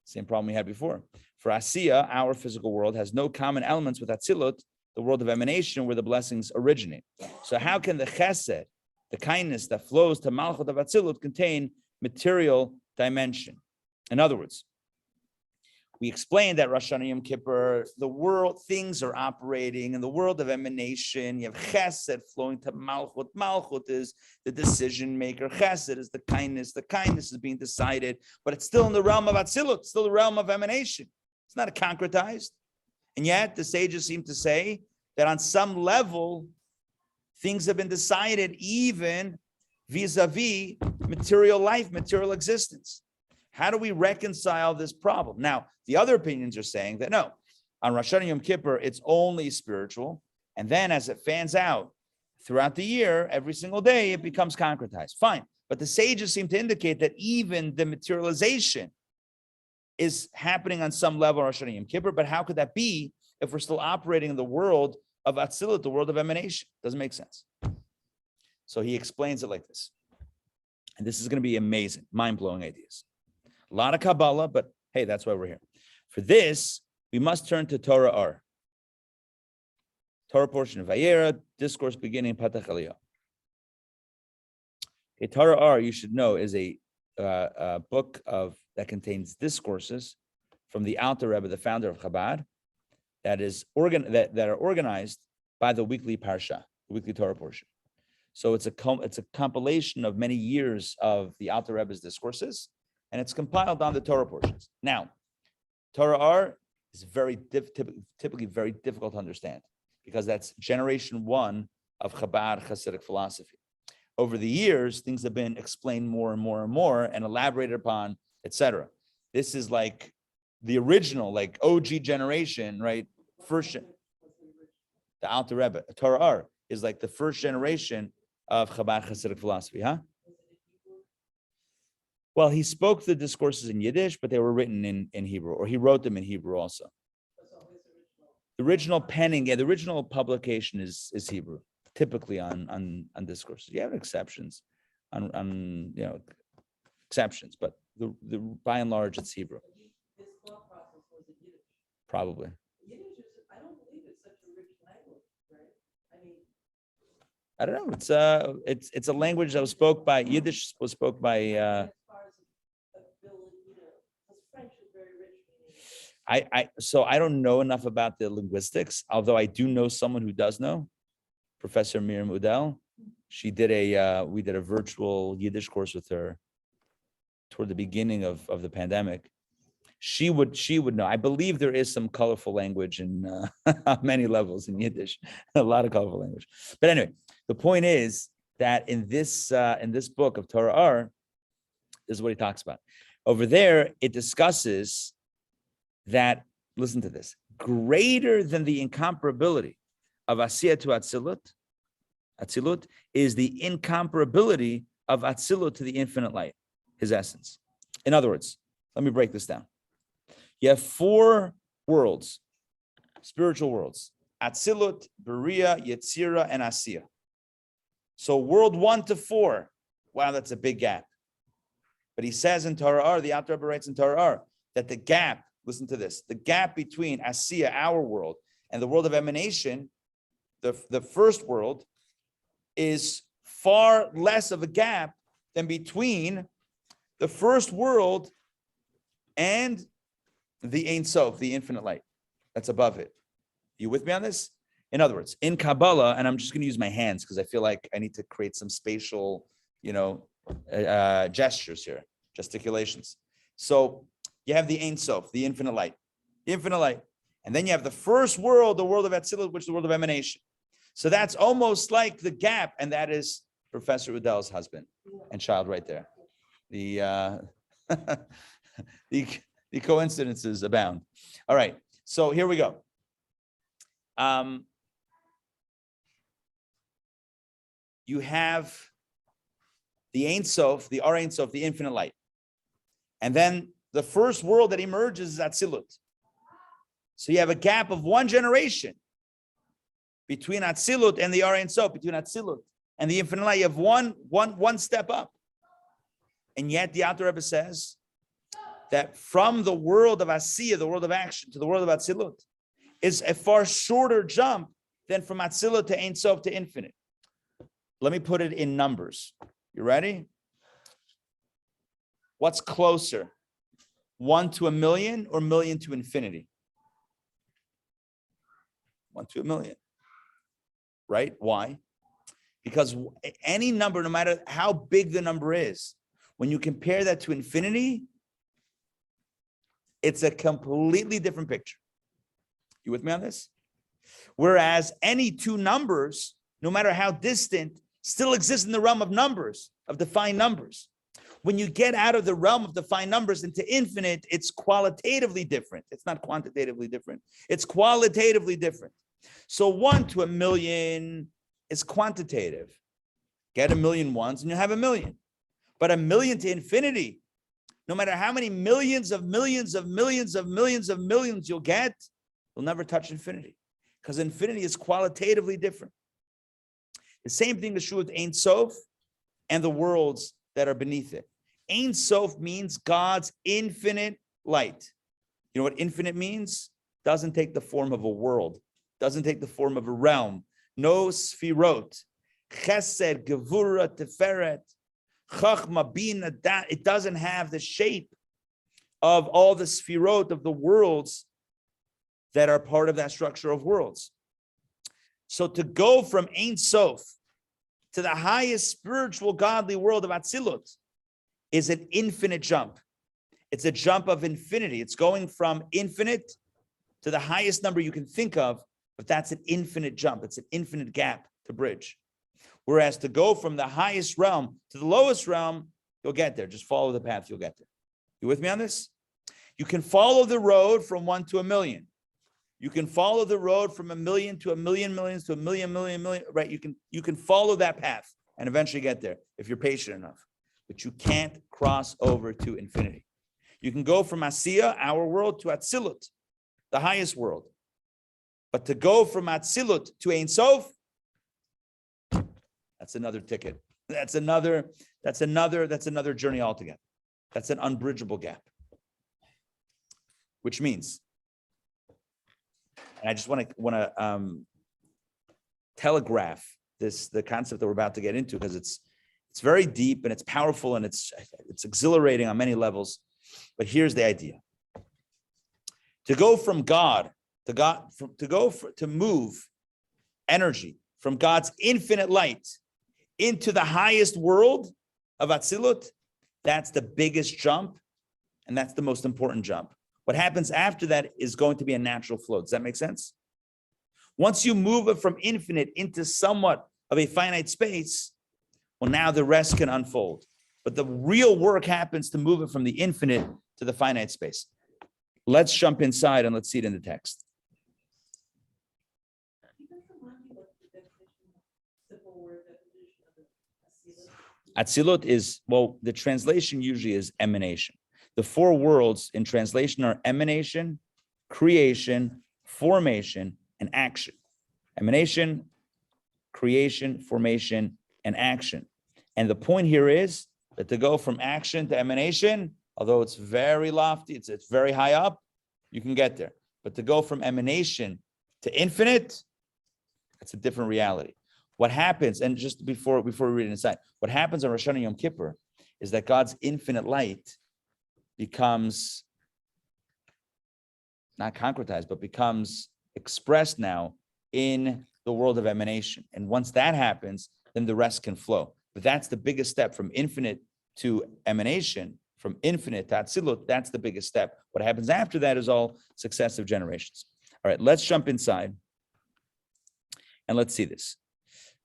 Same problem we had before. For Asiya, our physical world has no common elements with Atzilut, the world of emanation, where the blessings originate. So how can the chesed, the kindness that flows to Malchut of Atzilut, contain material dimension? In other words, we explained that Rosh Hashanah Yom Kippur, the world, things are operating in the world of emanation. You have chesed flowing to Malchut. Malchut is the decision maker. Chesed is the kindness. The kindness is being decided, but it's still in the realm of Atzilut, still the realm of emanation. It's not concretized. And yet the sages seem to say that on some level, things have been decided even vis-a-vis material life, material existence. How do we reconcile this problem? Now, the other opinions are saying that no, on Rosh Hashanah Yom Kippur, it's only spiritual. And then as it fans out throughout the year, every single day, it becomes concretized. Fine. But the sages seem to indicate that even the materialization is happening on some level on Rosh Hashanah Yom Kippur. But how could that be if we're still operating in the world of Atzilut, the world of emanation? Doesn't make sense. So he explains it like this. And this is going to be amazing, mind-blowing ideas. A lot of Kabbalah, but hey, that's why we're here. For this, we must turn to Torah R. Torah portion of Vayera, discourse beginning Patach Aliyah. A Torah R, you should know, is a book that contains discourses from the Alter Rebbe, the founder of Khabad, that are organized by the weekly parsha, the weekly Torah portion. So it's a compilation of many years of the Alter Rebbe's discourses, and it's compiled on the Torah portions. Now, Torah R is typically very difficult to understand because that's generation one of Chabad Hasidic philosophy. Over the years, things have been explained more and more and more and elaborated upon, etc. This is like the original, like OG generation, right? The Alter Rebbe, Torah R, is like the first generation of Chabad Hasidic philosophy, huh? Well, he spoke the discourses in Yiddish, but they were written in Hebrew, or he wrote them in Hebrew also. The original penning, the original publication is Hebrew, typically on discourses. You have exceptions, on exceptions, but the by and large it's Hebrew. His thought process was in Yiddish. Probably. Yiddish is, I don't believe it's such a rich language, right? I don't know. It's a language that was spoke by Yiddish was spoke by. As far as ability, because French is very rich. So I don't know enough about the linguistics, although I do know someone who does know, Professor Miriam Udell. We did a virtual Yiddish course with her toward the beginning of the pandemic. She would know. I believe there is some colorful language in on many levels in Yiddish, a lot of colorful language. But anyway, the point is that in this book of Torah R, this is what he talks about. Over there, it discusses that, listen to this, greater than the incomparability of Asiya to Atzilut is the incomparability of Atzilut to the infinite light, his essence. In other words, let me break this down. You have four worlds, spiritual worlds: Atzilut, Beriah, Yetzirah, and Asiya. So world 1 to 4, wow, that's a big gap. But he says in Torah R, the Alter Rebbe writes in Torah R, that the gap, listen to this, the gap between Asiya, our world, and the world of emanation, the first world, is far less of a gap than between the first world and the Ein Sof, the infinite light that's above it. You with me on this? In other words, in Kabbalah, and I'm just going to use my hands because I feel like I need to create some spatial, gestures here, gesticulations. So you have the Ein Sof, the infinite light. The infinite light. And then you have the first world, the world of Atzilut, which is the world of emanation. So that's almost like the gap, and that is Professor Udell's husband and child right there. The the coincidences abound. All right, so here we go. You have the Ein Sof, the Ar Ein Sof, the infinite light. And then the first world that emerges is Atzilut. So you have a gap of one generation between Atzilut and the Ar Ein Sof, between Atzilut and the infinite light. You have one step up. And yet the Alter Rebbe says that from the world of Asiya, the world of action, to the world of Atzilut, is a far shorter jump than from Atzilut to Ein Sof to infinite. Let me put it in numbers. You ready? What's closer? 1 to 1,000,000 or 1,000,000 to infinity? 1 to 1,000,000. Right? Why? Because any number, no matter how big the number is, when you compare that to infinity, it's a completely different picture. You with me on this? Whereas any two numbers, no matter how distant, still exist in the realm of numbers, of defined numbers. When you get out of the realm of defined numbers into infinite, it's qualitatively different. It's not quantitatively different. It's qualitatively different. So 1 to 1,000,000 is quantitative. Get 1,000,000 once and you have 1,000,000. But 1,000,000 to infinity, no matter how many millions of millions of millions of millions of millions you'll get, you'll never touch infinity. Because infinity is qualitatively different. The same thing is true with Ein Sof and the worlds that are beneath it. Ein Sof means God's infinite light. You know what infinite means? Doesn't take the form of a world. Doesn't take the form of a realm. No sfirot. Chesed, Gevura, Tiferet, Chachma, Bina, it doesn't have the shape of all the sfirot of the worlds that are part of that structure of worlds. So to go from Ein Sof to the highest spiritual godly world of Atzilut is an infinite jump. It's a jump of infinity. It's going from infinite to the highest number you can think of, but that's an infinite jump. It's an infinite gap to bridge. Whereas to go from the highest realm to the lowest realm, you'll get there. Just follow the path, you'll get there. You with me on this? You can follow the road from 1 to 1,000,000. You can follow the road from 1,000,000 to 1,000,000 millions to 1,000,000 right? You can follow that path and eventually get there if you're patient enough. But you can't cross over to infinity. You can go from Asiya, our world, to Atzilut, the highest world. But to go from Atzilut to Ein Sof, that's another ticket. That's another journey altogether. That's an unbridgeable gap. Which means, and I just want to telegraph the concept that we're about to get into, because it's very deep and it's powerful and it's exhilarating on many levels. But here's the idea: to go from God to move energy from God's infinite light into the highest world of Atzilut, that's the biggest jump, and that's the most important jump. What happens after that is going to be a natural flow. Does that make sense? Once you move it from infinite into somewhat of a finite space, well, now the rest can unfold. But the real work happens to move it from the infinite to the finite space. Let's jump inside and let's see it in the text. Atzilut is, well, the translation usually is emanation. The four worlds in translation are emanation, creation, formation, and action. Emanation, creation, formation, and action. And the point here is that to go from action to emanation, although it's very lofty, it's very high up, you can get there. But to go from emanation to infinite, that's a different reality. What happens, and just before we read it inside, what happens on Rosh Hashanah Yom Kippur is that God's infinite light becomes not concretized, but becomes expressed now in the world of emanation. And once that happens, then the rest can flow. But that's the biggest step from infinite to emanation, from infinite to Atzilut. That's the biggest step. What happens after that is all successive generations. All right, let's jump inside and let's see this.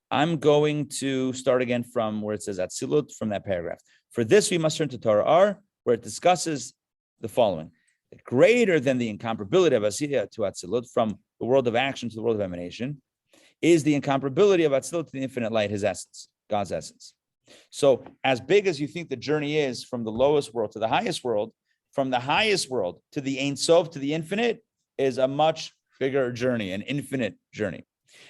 I'm going to start again from where it says Atzilut, from that paragraph. For this, we must turn to Torah R, where it discusses the following. Greater than the incomparability of Asiya to Atzilut, from the world of action to the world of emanation, is the incomparability of Atzilut to the infinite light, his essence, God's essence. So as big as you think the journey is from the lowest world to the highest world, from the highest world to the Ein Sof, to the infinite, is a much bigger journey, an infinite journey.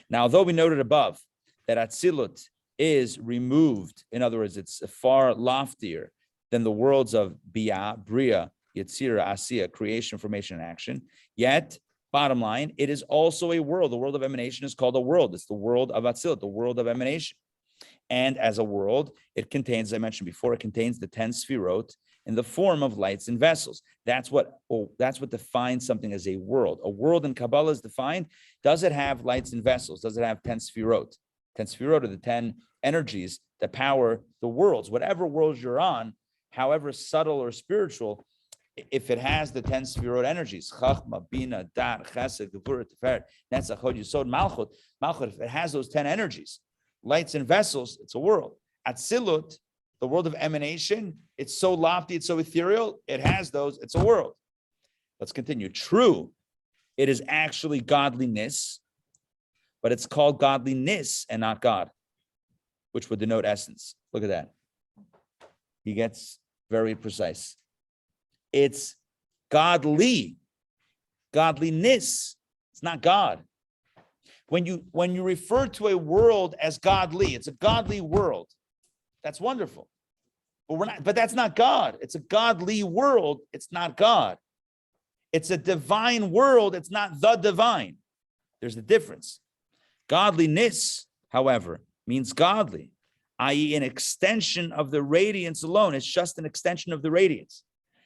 Now, although we noted above that Atzilut is removed, in other words, it's far loftier than the worlds of Bia, Bria, Yetzira, Asiya, creation, formation, and action, yet, bottom line, it is also a world. The world of emanation is called a world. It's the world of Atzilut, the world of emanation. And as a world, it contains, as I mentioned before, it contains the 10 sefirot in the form of lights and vessels. That's what defines something as a world. A world in Kabbalah is defined. Does it have lights and vessels? Does it have 10 sefirot? 10 sefirot are the 10 energies that power the worlds. Whatever world you're on, however subtle or spiritual, if it has the 10 sefirot energies, Chachma, Bina, Dat, Chesed, Gevurah, Tiferet, Netzach, Hod, Yesod, Malchut, if it has those 10 energies, lights and vessels, it's a world. Atzilut, the world of emanation, it's so lofty, it's so ethereal, it has those, it's a world. Let's continue. True, it is actually godliness, but it's called godliness and not God, which would denote essence. Look at that. He gets very precise. It's godly, godliness. It's not God. When you refer to a world as godly, it's a godly world. That's wonderful. But that's not God. It's a godly world. It's not God. It's a divine world. It's not the divine. There's a difference. Godliness, however, means godly, i.e., an extension of the radiance alone. It's just an extension of the radiance.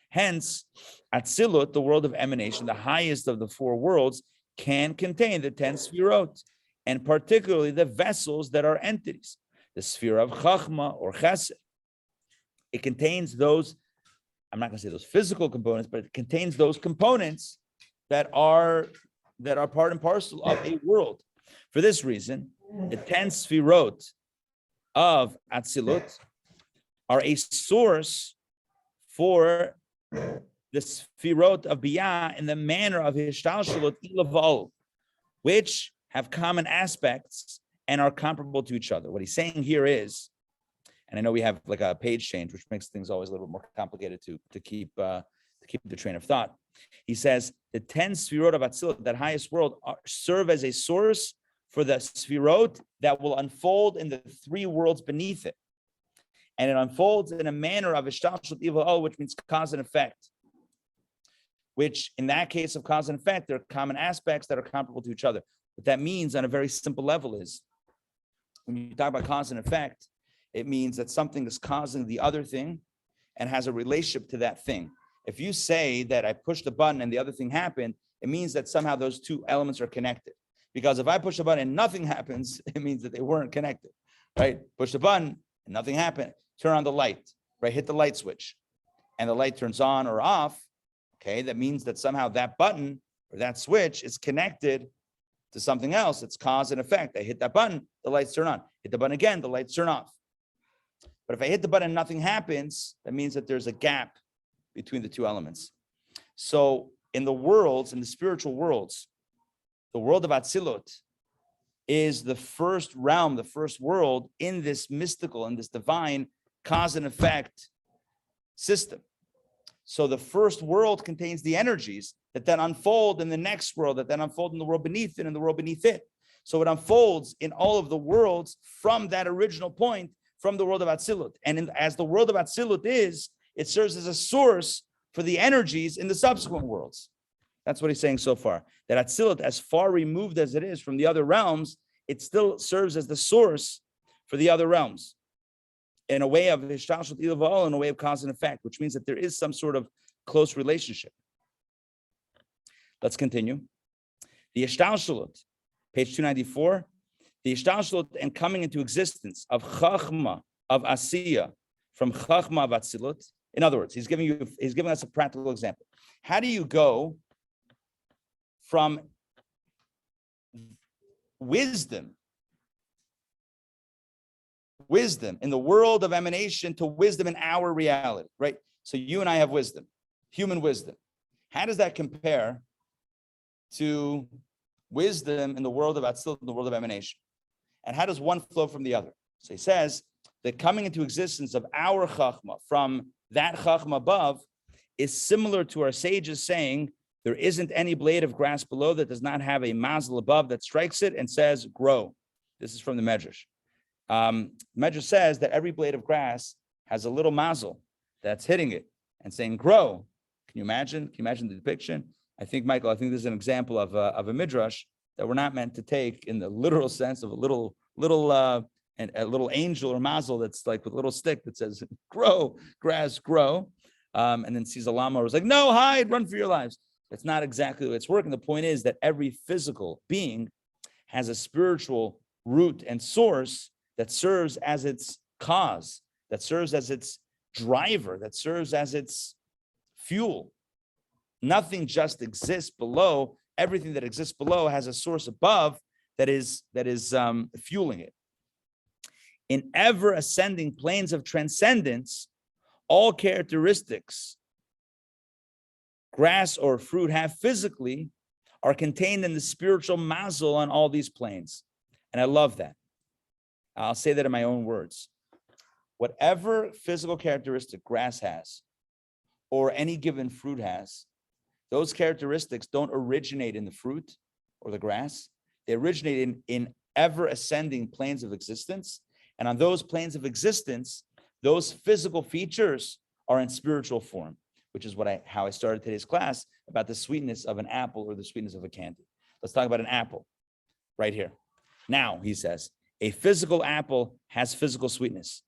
Hence, Atzilut, the world of emanation, the highest of the four worlds, can contain the 10 sefirot, and particularly the vessels that are entities. The sphere of Chachma or Chesed. It contains those, I'm not going to say those physical components, but it contains those components that are part and parcel of a world. For this reason, the 10 sefirot of Atzilut are a source for the sefirot of Biyah in the manner of Hishtalshalut Ilaval, which have common aspects and are comparable to each other. What he's saying here is, and I know we have like a page change, which makes things always a little bit more complicated to keep the train of thought. He says the 10 sefirot of Atzilut, that highest world, serve as a source for the sefirot that will unfold in the three worlds beneath it. And it unfolds in a manner of Ishtalshalut Ilaval, which means cause and effect. Which in that case of cause and effect, there are common aspects that are comparable to each other. What that means on a very simple level is, when you talk about cause and effect, it means that something is causing the other thing and has a relationship to that thing. If you say that I pushed a button and the other thing happened, it means that somehow those two elements are connected. Because if I push a button and nothing happens, it means that they weren't connected, right? Push the button and nothing happened. Turn on the light, right? Hit the light switch and the light turns on or off. Okay, that means that somehow that button or that switch is connected to something else. It's cause and effect. I hit that button, the lights turn on. Hit the button again, the lights turn off. But if I hit the button and nothing happens, that means that there's a gap between the two elements. So in the worlds, in the spiritual worlds, the world of Atzilut is the first realm, the first world in this mystical and this divine cause and effect system. So the first world contains the energies that then unfold in the next world, that then unfold in the world beneath it and the world beneath it. So it unfolds in all of the worlds from that original point, from the world of Atzilut. And as the world of Atzilut is, it serves as a source for the energies in the subsequent worlds. That's what he's saying so far. That Atzilut, as far removed as it is from the other realms, it still serves as the source for the other realms. In a way of Hishtalshalut Ilaval, in a way of cause and effect, which means that there is some sort of close relationship. Let's continue. The Hishtalshalut, page 294, the Hishtalshalut and coming into existence of Chachma, of Asiya, from Chachma of Atzilut. In other words, he's giving us a practical example. How do you go from wisdom in the world of emanation to wisdom in our reality, right? So you and I have wisdom, human wisdom. How does that compare to wisdom in the world of Atzilut, in the world of emanation? And how does one flow from the other? So he says that coming into existence of our chachma from that chachma above is similar to our sages saying there isn't any blade of grass below that does not have a mazel above that strikes it and says, grow. This is from the Medrash. Medrash says that every blade of grass has a little mazel that's hitting it and saying, grow. Can you imagine? Can you imagine the depiction? I think, Michael, this is an example of a midrash that we're not meant to take in the literal sense of a little angel or mazel that's like with a little stick that says, grow, grass, grow. And then sees a llama who's like, no, hide, run for your lives. That's not exactly the way it's working. The point is that every physical being has a spiritual root and source that serves as its cause, that serves as its driver, that serves as its fuel. Nothing just exists below. Everything that exists below has a source above that is fueling it. In ever ascending planes of transcendence, all characteristics grass or fruit have physically are contained in the spiritual mazel on all these planes. And I love that. I'll say that in my own words. Whatever physical characteristic grass has, or any given fruit has, those characteristics don't originate in the fruit or the grass. They originate in ever ascending planes of existence. And on those planes of existence, those physical features are in spiritual form, which is how I started today's class about the sweetness of an apple or the sweetness of a candy. Let's talk about an apple right here. Now, he says, a physical apple has physical sweetness.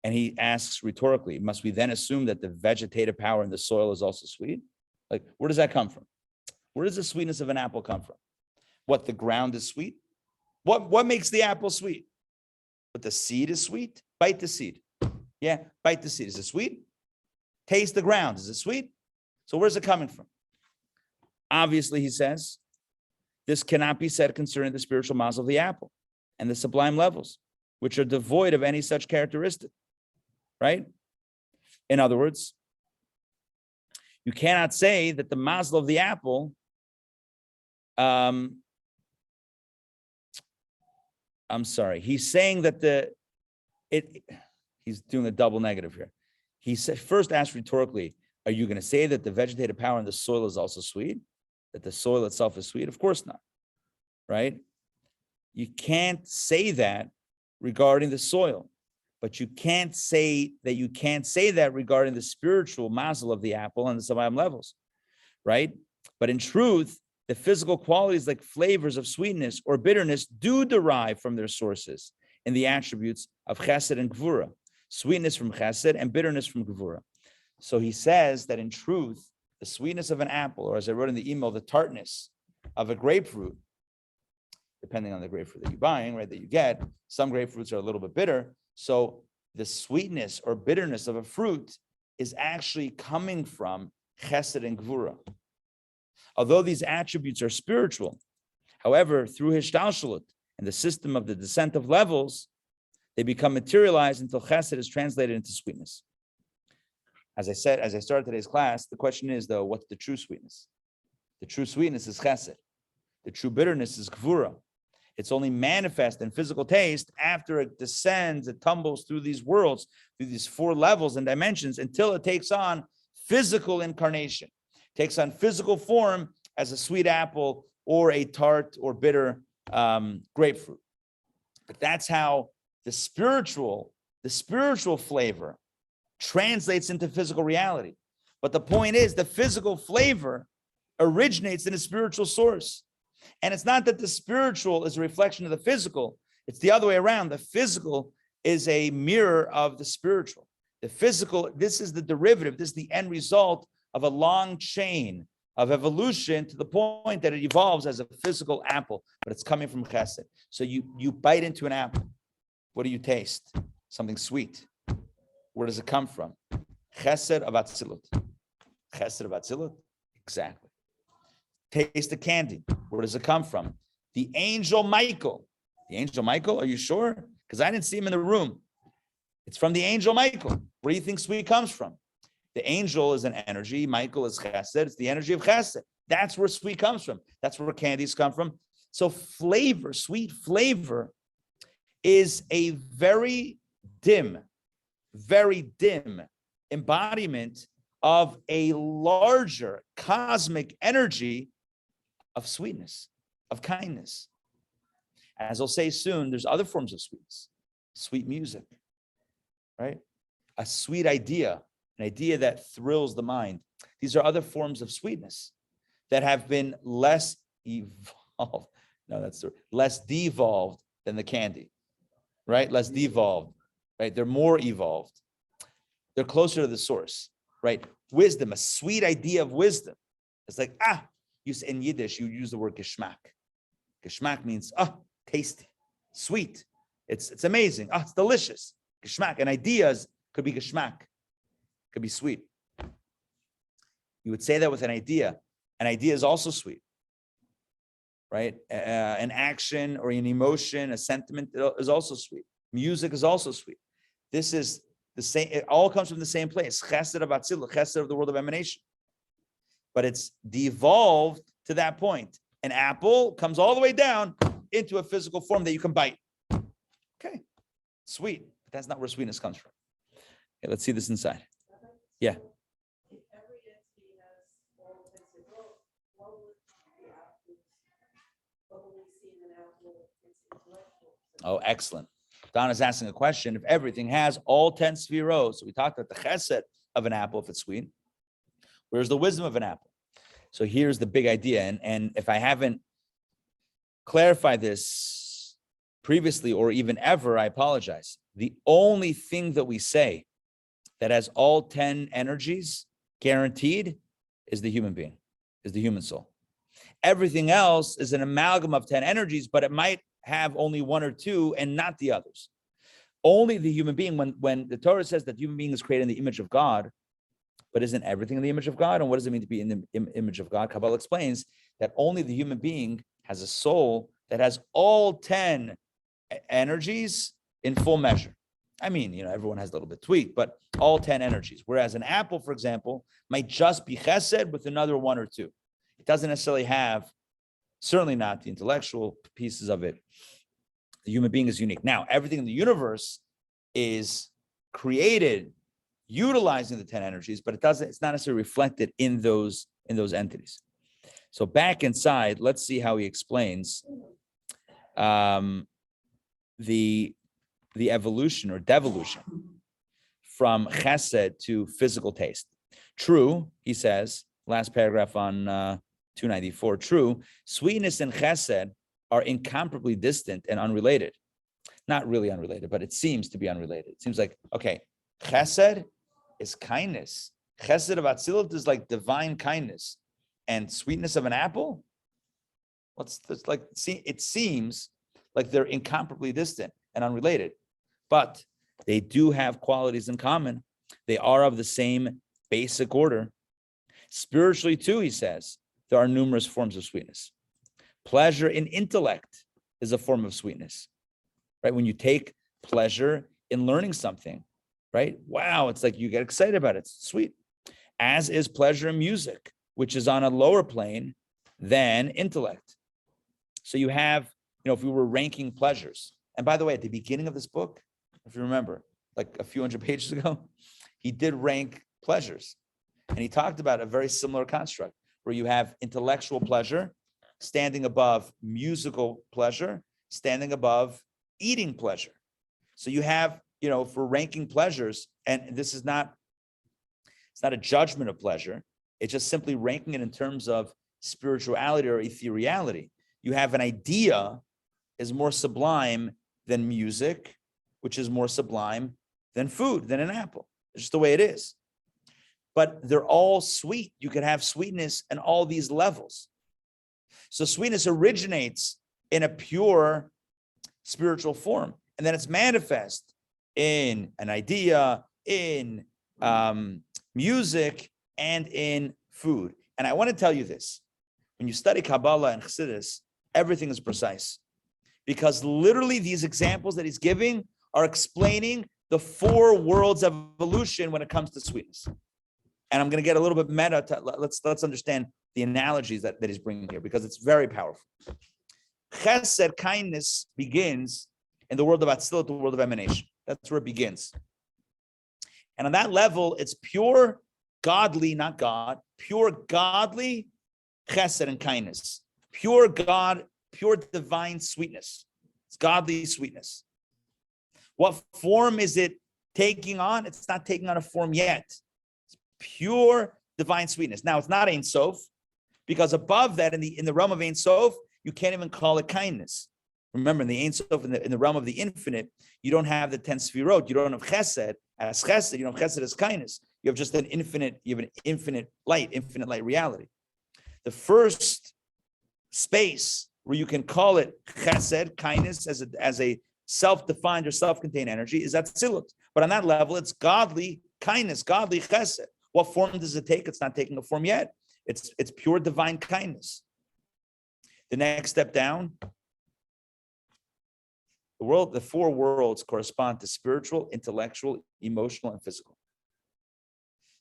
And he asks rhetorically, must we then assume that the vegetative power in the soil is also sweet? Like, where does that come from? Where does the sweetness of an apple come from? What, the ground is sweet? What makes the apple sweet? But the seed is sweet? Bite the seed. Yeah, bite the seed. Is it sweet? Taste the ground. Is it sweet? So where's it coming from? Obviously, he says, this cannot be said concerning the spiritual mazel of the apple and the sublime levels, which are devoid of any such characteristic, right? In other words, you cannot say that the mazel of the apple, I'm sorry, he's saying that he's doing a double negative here. He said, first asked rhetorically, are you going to say that the vegetative power in the soil is also sweet? That the soil itself is sweet? Of course not, right? You can't say that regarding the soil, but you can't say that regarding the spiritual mazel of the apple and the sublime levels, right? But in truth, the physical qualities like flavors of sweetness or bitterness do derive from their sources in the attributes of chesed and gvura, sweetness from chesed and bitterness from gvura. So he says that in truth, the sweetness of an apple, or as I wrote in the email, the tartness of a grapefruit, depending on the grapefruit that you're buying, right, that you get, some grapefruits are a little bit bitter. So the sweetness or bitterness of a fruit is actually coming from chesed and gvura. Although these attributes are spiritual, however, through hishtalshalut and the system of the descent of levels, they become materialized until chesed is translated into sweetness. As I said, as I started today's class, the question is, though, what's the true sweetness? The true sweetness is chesed. The true bitterness is gvura. It's only manifest in physical taste after it descends, it tumbles through these worlds, through these 4 levels and dimensions until it takes on physical incarnation, takes on physical form as a sweet apple or a tart or bitter grapefruit. But that's how the spiritual flavor translates into physical reality. But the point is, the physical flavor originates in a spiritual source. And it's not that the spiritual is a reflection of the physical. It's the other way around. The physical is a mirror of the spiritual. The physical, this is the derivative. This is the end result of a long chain of evolution to the point that it evolves as a physical apple, but it's coming from chesed. So you bite into an apple. What do you taste? Something sweet. Where does it come from? Chesed of Atzilut. Chesed of Atzilut? Exactly. Taste the candy. Where does it come from? The angel Michael. The angel Michael, are you sure? Because I didn't see him in the room. It's from the angel Michael. Where do you think sweet comes from? The angel is an energy. Michael is chesed. It's the energy of chesed. That's where sweet comes from. That's where candies come from. So flavor, sweet flavor, is a very dim embodiment of a larger cosmic energy of sweetness, of kindness. As I'll say soon, there's other forms of sweetness. Sweet music, right? A sweet idea, an idea that thrills the mind. These are other forms of sweetness that have been less evolved. No, less devolved than the candy, right? Less devolved, right? They're more evolved. They're closer to the source, right? Wisdom, a sweet idea of wisdom. It's like, in Yiddish, you use the word geschmack. Geschmack means, tasty, sweet. It's amazing. It's delicious. Geschmack. And ideas could be geschmack, could be sweet. You would say that with an idea. An idea is also sweet, right? An action or an emotion, a sentiment is also sweet. Music is also sweet. This is the same. It all comes from the same place. Chesed of Atzilus, chesed of the world of emanation. But it's devolved to that point. An apple comes all the way down into a physical form that you can bite. Okay, sweet. But that's not where sweetness comes from. Okay, let's see this inside. Yeah. If every entity has all types of growth, what would the apple, what would we see in an apple? It's intellectual. Oh, excellent. Don is asking a question. If everything has all 10 spheros, so we talked about the chesed of an apple if it's sweet, where's the wisdom of an apple? So here's the big idea. And if I haven't clarified this previously or even ever, I apologize. The only thing that we say that has all 10 energies guaranteed is the human being, is the human soul. Everything else is an amalgam of 10 energies, but it might have only one or two and not the others. Only the human being, when the Torah says that human being is created in the image of God, but isn't everything in the image of God? And what does it mean to be in the image of God? Kabbalah explains that only the human being has a soul that has all 10 energies in full measure. I mean, everyone has a little bit tweaked, but all 10 energies. Whereas an apple, for example, might just be chesed with another one or two. It doesn't necessarily have, certainly not the intellectual pieces of it. The human being is unique. Now, everything in the universe is created utilizing the 10 energies, but it's not necessarily reflected in those entities. So back inside, let's see how he explains the evolution or devolution from chesed to physical taste. True, he says, last paragraph on 294, true, sweetness and chesed are incomparably distant and unrelated. Not really unrelated, but it seems to be unrelated. It seems like, okay, chesed is kindness. Chesed of Atzilus is like divine kindness. And sweetness of an apple, it seems like they're incomparably distant and unrelated, but they do have qualities in common. They are of the same basic order. Spiritually too, he says, there are numerous forms of sweetness. Pleasure in intellect is a form of sweetness, right? When you take pleasure in learning something, right? Wow, it's like you get excited about it. It's sweet. As is pleasure in music, which is on a lower plane than intellect. So you have, if we were ranking pleasures, and by the way, at the beginning of this book, if you remember, like a few hundred pages ago, he did rank pleasures. And he talked about a very similar construct where you have intellectual pleasure standing above musical pleasure, standing above eating pleasure. So you have, for ranking pleasures, and this is not, it's not a judgment of pleasure. It's just simply ranking it in terms of spirituality or ethereality. You have an idea is more sublime than music, which is more sublime than food, than an apple. It's just the way it is. But they're all sweet. You can have sweetness in all these levels. So sweetness originates in a pure spiritual form, and then it's manifest in an idea, in music, and in food. And I want to tell you this. When you study Kabbalah and Chassidus, everything is precise. Because literally these examples that he's giving are explaining the 4 worlds of evolution when it comes to sweetness. And I'm going to get a little bit meta. Let's understand the analogies that he's bringing here, because it's very powerful. Chesed, kindness, begins in the world of Atzilut, the world of emanation. That's where it begins. And on that level, it's pure godly, not God, pure godly chesed and kindness. Pure God, pure divine sweetness. It's godly sweetness. What form is it taking on? It's not taking on a form yet. It's pure divine sweetness. Now, it's not Ein Sof, because above that, in the realm of Ein Sof, you can't even call it kindness. Remember, in the Ein Sof, in the realm of the infinite, you don't have the 10 sefirot. You don't have chesed as chesed. You don't have chesed as kindness. You have just an infinite light reality. The first space where you can call it chesed, kindness, as a self-defined or self-contained energy is Atzilut. But on that level, it's godly kindness, godly chesed. What form does it take? It's not taking a form yet. It's pure divine kindness. The next step down, the 4 worlds correspond to spiritual, intellectual, emotional, and physical.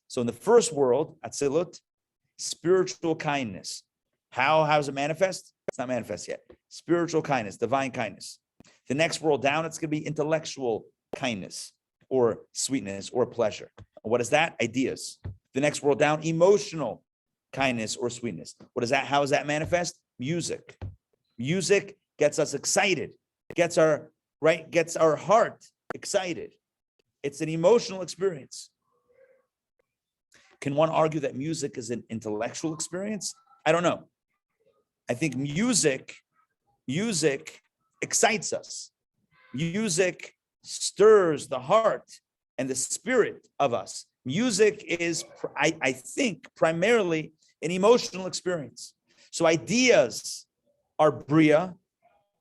So in the first world, Atzilut, spiritual kindness. How does it manifest? It's not manifest yet. Spiritual kindness, divine kindness. The next world down, it's going to be intellectual kindness or sweetness or pleasure. What is that? Ideas. The next world down, emotional kindness or sweetness. What is that? How does that manifest? Music. Music gets us excited, gets our heart excited. It's an emotional experience. Can one argue that music is an intellectual experience? I don't know. I think music excites us. Music stirs the heart and the spirit of us. Music is, I think, primarily an emotional experience. So ideas are Bria,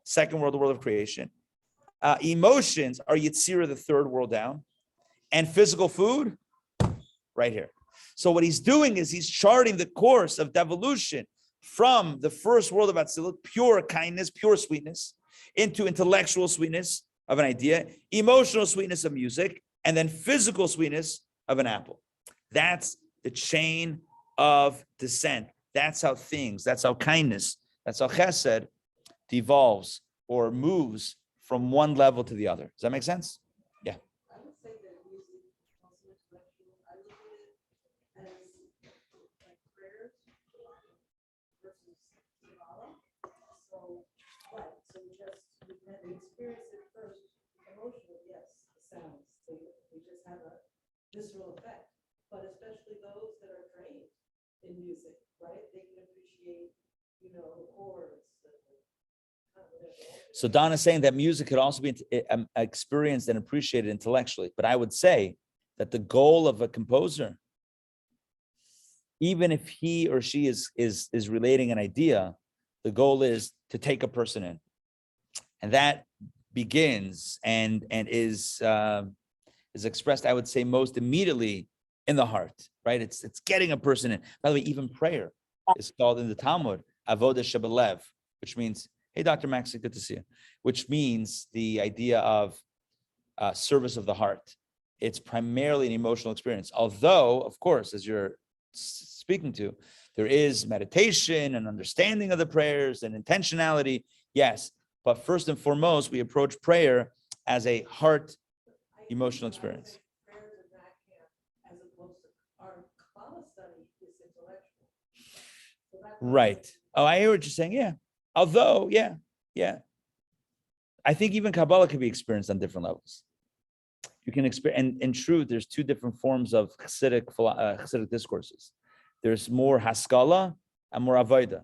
second world, the world of creation. Emotions are Yetzirah, the third world down. And physical food, right here. So what he's doing is he's charting the course of devolution from the first world of Atzilut, pure kindness, pure sweetness, into intellectual sweetness of an idea, emotional sweetness of music, and then physical sweetness of an apple. That's the chain of descent. That's how kindness, that's how chesed devolves or moves from one level to the other. Does that make sense? Yeah. I would say that music also intellectual. I look at it as like prayers versus Kabbalah. So, right. So you have to experience it first. Emotional, yes, the sounds. They just have a visceral effect. But especially those that are trained in music, right? They can appreciate, the chords. So Don is saying that music could also be experienced and appreciated intellectually. But I would say that the goal of a composer, even if he or she is relating an idea, the goal is to take a person in. And that begins and is expressed, I would say, most immediately in the heart, right? It's getting a person in. By the way, even prayer is called in the Talmud, Avodah Shebelev, which means, hey, Dr. Maxey, good to see you, which means the idea of service of the heart. It's primarily an emotional experience. Although, of course, as you're speaking to, there is meditation and understanding of the prayers and intentionality, yes. But first and foremost, we approach prayer as a heart emotional experience. Prayers in that camp, as opposed to our Kabbalah study is intellectual. So that's Right. Oh, I hear what you're saying. Yeah. Although, yeah. I think even Kabbalah can be experienced on different levels. You can experience, and in truth, there's 2 different forms of Hasidic discourses. There's more Haskalah and more Avodah.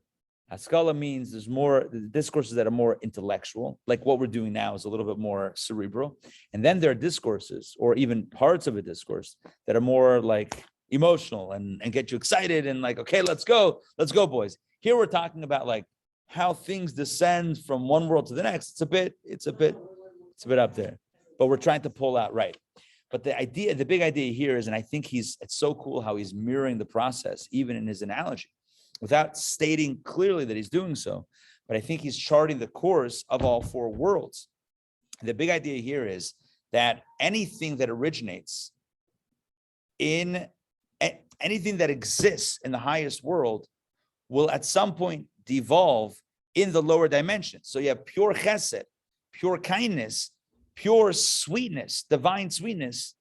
Haskalah means there's more discourses that are more intellectual, like what we're doing now is a little bit more cerebral. And then there are discourses, or even parts of a discourse, that are more like emotional and get you excited and like, okay, let's go, boys. Here we're talking about like how things descend from one world to the next. It's a bit up there, but we're trying to pull out, right. But the big idea here is, and I think it's so cool how he's mirroring the process, even in his analogy, without stating clearly that he's doing so. but I think he's charting the course of all four worlds. The big idea here is that anything that originates in anything that exists in the highest world will at some point devolve in the lower dimension. So you have pure chesed, pure kindness, pure sweetness, divine sweetness,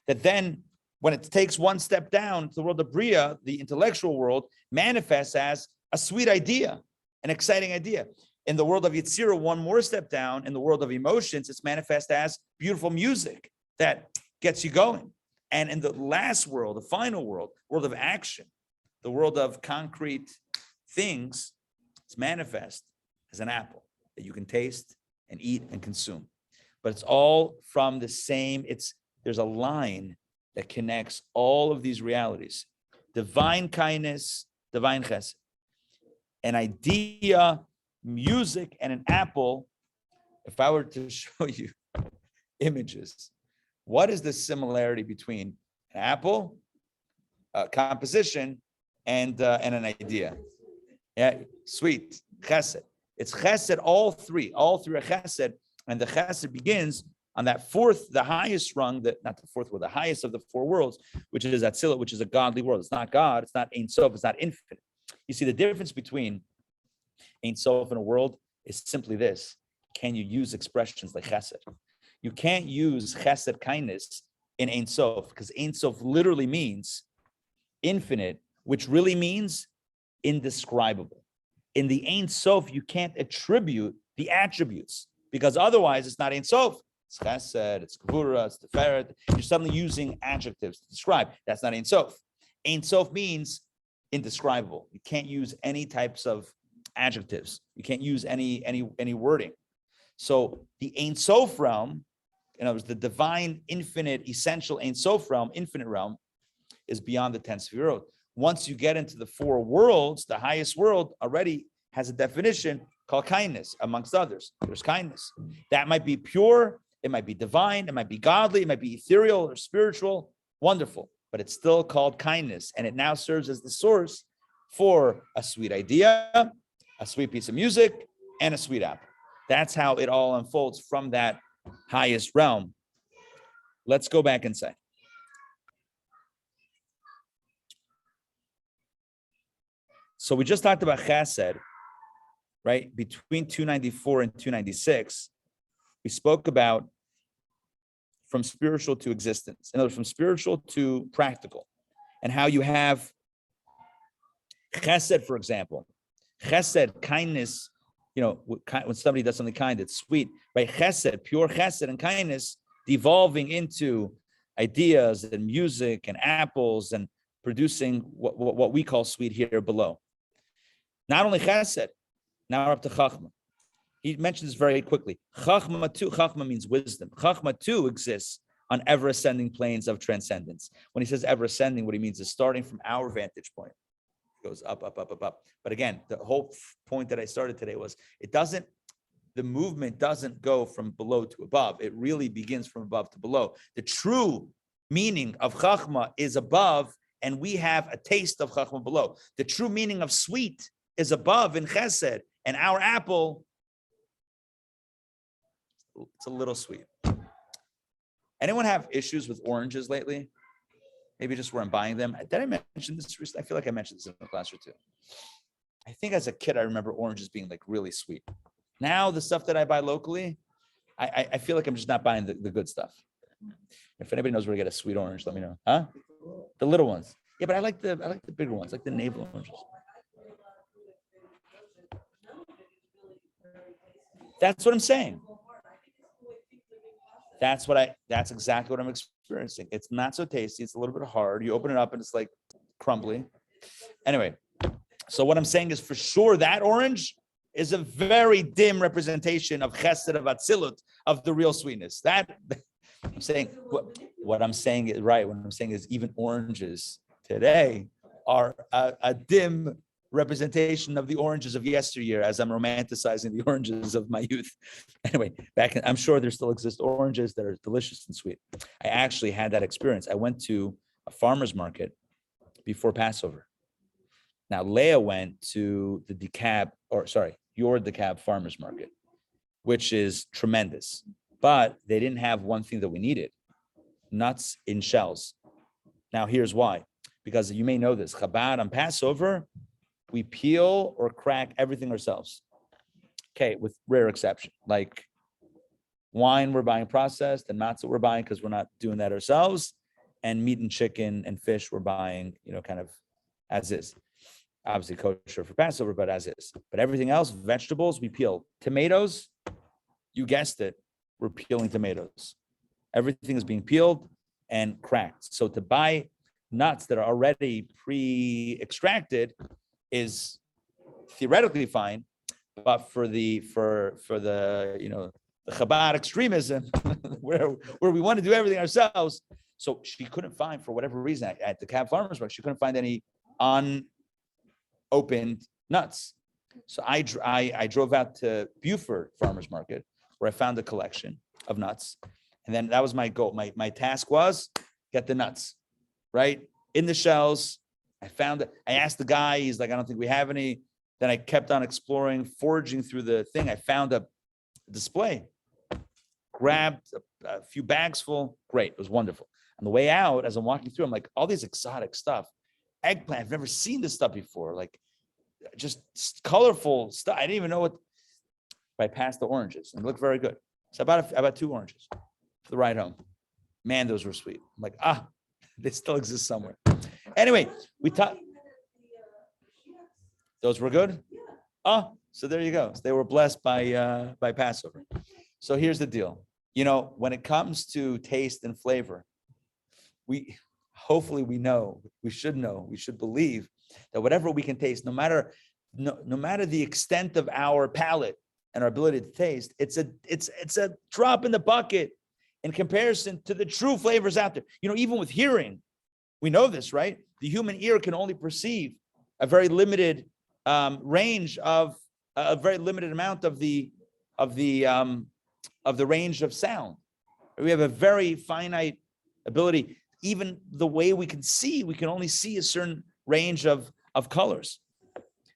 that then when it takes one step down to the world of Bria, the intellectual world, manifests as a sweet idea, an exciting idea. In the world of Yetzirah, one more step down, in the world of emotions, it's manifest as beautiful music that gets you going. And in the last world, the final world of action, the world of concrete things, it's manifest as an apple that you can taste and eat and consume. But it's all from the same, there's a line that connects all of these realities. Divine kindness, divine chesed. An idea, music, and an apple. If I were to show you images, what is the similarity between an apple, composition, and an idea? Yeah, sweet, chesed. It's chesed, all three are chesed, and the chesed begins on that fourth, the highest rung, not the fourth world, the highest of the four worlds, which is Atzilut, which is a godly world. It's not God, it's not Ein Sof, it's not infinite. You see, the difference between Ein Sof and a world is simply this: can you use expressions like chesed? You can't use chesed, kindness, in Ein Sof, because Ein Sof literally means infinite, which really means indescribable. In the Ein Sof, you can't attribute the attributes, because otherwise it's not Ein Sof. It's chesed, it's kavura, it's teferet. You're suddenly using adjectives to describe. That's not Ein Sof. Ein Sof means indescribable. You can't use any types of adjectives. You can't use any wording. So the Ein Sof realm, in other words, the divine, infinite, essential Ein Sof realm, infinite realm, is beyond the 10 Sefirot. Once you get into the four worlds, the highest world already has a definition called kindness, amongst others. There's kindness. That might be pure, it might be divine, it might be godly, it might be ethereal or spiritual. Wonderful. But it's still called kindness. And it now serves as the source for a sweet idea, a sweet piece of music, and a sweet apple. That's how it all unfolds from that highest realm. Let's go back inside. So we just talked about chesed, right? Between 294 and 296, we spoke about from spiritual to existence. In other words, from spiritual to practical, and how you have chesed, for example. Chesed, kindness, when somebody does something kind, it's sweet, right? Chesed, pure chesed and kindness, devolving into ideas and music and apples and producing what we call sweet here below. Not only chesed, now we're up to chachma. He mentions this very quickly. Chachma means wisdom. Chachma too exists on ever ascending planes of transcendence. When he says ever ascending, what he means is starting from our vantage point. It goes up, up, up, up, up. But again, the whole point that I started today was the movement doesn't go from below to above. It really begins from above to below. The true meaning of chachma is above, and we have a taste of chachma below. The true meaning of sweet is above in chesed, and our apple, it's a little sweet. Anyone have issues with oranges lately? Maybe just where I'm buying them. Did I mention this recently? I feel like I mentioned this in a class or two. I think as a kid, I remember oranges being like really sweet. Now the stuff that I buy locally, I feel like I'm just not buying the good stuff. If anybody knows where to get a sweet orange, let me know. Huh? The little ones. Yeah, but I like the bigger ones, like the navel oranges. That's what I'm saying. That's exactly what I'm experiencing. It's not so tasty. It's a little bit hard. You open it up and it's like crumbly. Anyway, so what I'm saying is for sure that orange is a very dim representation of chesed, of atzilut, of the real sweetness. That I'm saying, what I'm saying is right. What I'm saying is even oranges today are a dim representation of the oranges of yesteryear, as I'm romanticizing the oranges of my youth. Anyway, I'm sure there still exist oranges that are delicious and sweet. I actually had that experience. I went to a farmer's market before Passover. Now, Leah went to the your DeKalb farmers market, which is tremendous. But they didn't have one thing that we needed: nuts in shells. Now, here's why. Because you may know this, Khabad on Passover, we peel or crack everything ourselves. Okay, with rare exception. Like wine, we're buying processed, and matzah we're buying because we're not doing that ourselves. And meat and chicken and fish we're buying, kind of as is. Obviously kosher for Passover, but as is. But everything else, vegetables, we peel. Tomatoes, you guessed it, we're peeling tomatoes. Everything is being peeled and cracked. So to buy nuts that are already pre-extracted is theoretically fine, but for the the Khabad extremism, where we want to do everything ourselves. So she couldn't find, for whatever reason, at the DeKalb farmers market, she couldn't find any unopened nuts. So I drove out to Beaufort farmers market, where I found a collection of nuts. And then that was my goal. My task was get the nuts, right? In the shells. I found it. I asked the guy, he's like, I don't think we have any. Then I kept on exploring, foraging through the thing. I found a display, grabbed a few bags full. Great, it was wonderful. On the way out, as I'm walking through, I'm like, all these exotic stuff. Eggplant, I've never seen this stuff before. Like, just colorful stuff. I didn't even know what. I passed the oranges and it looked very good. So I bought 2 oranges for the ride home. Man, those were sweet. I'm like, they still exist somewhere. Anyway, we talked. Those were good? So there you go. They were blessed by Passover. So here's the deal. When it comes to taste and flavor, we should believe that whatever we can taste, no matter the extent of our palate and our ability to taste, it's a drop in the bucket in comparison to the true flavors out there. Even with hearing, we know this, right? The human ear can only perceive a very limited range of a very limited amount of the range of sound. We have a very finite ability. Even the way we can see, we can only see a certain range of colors.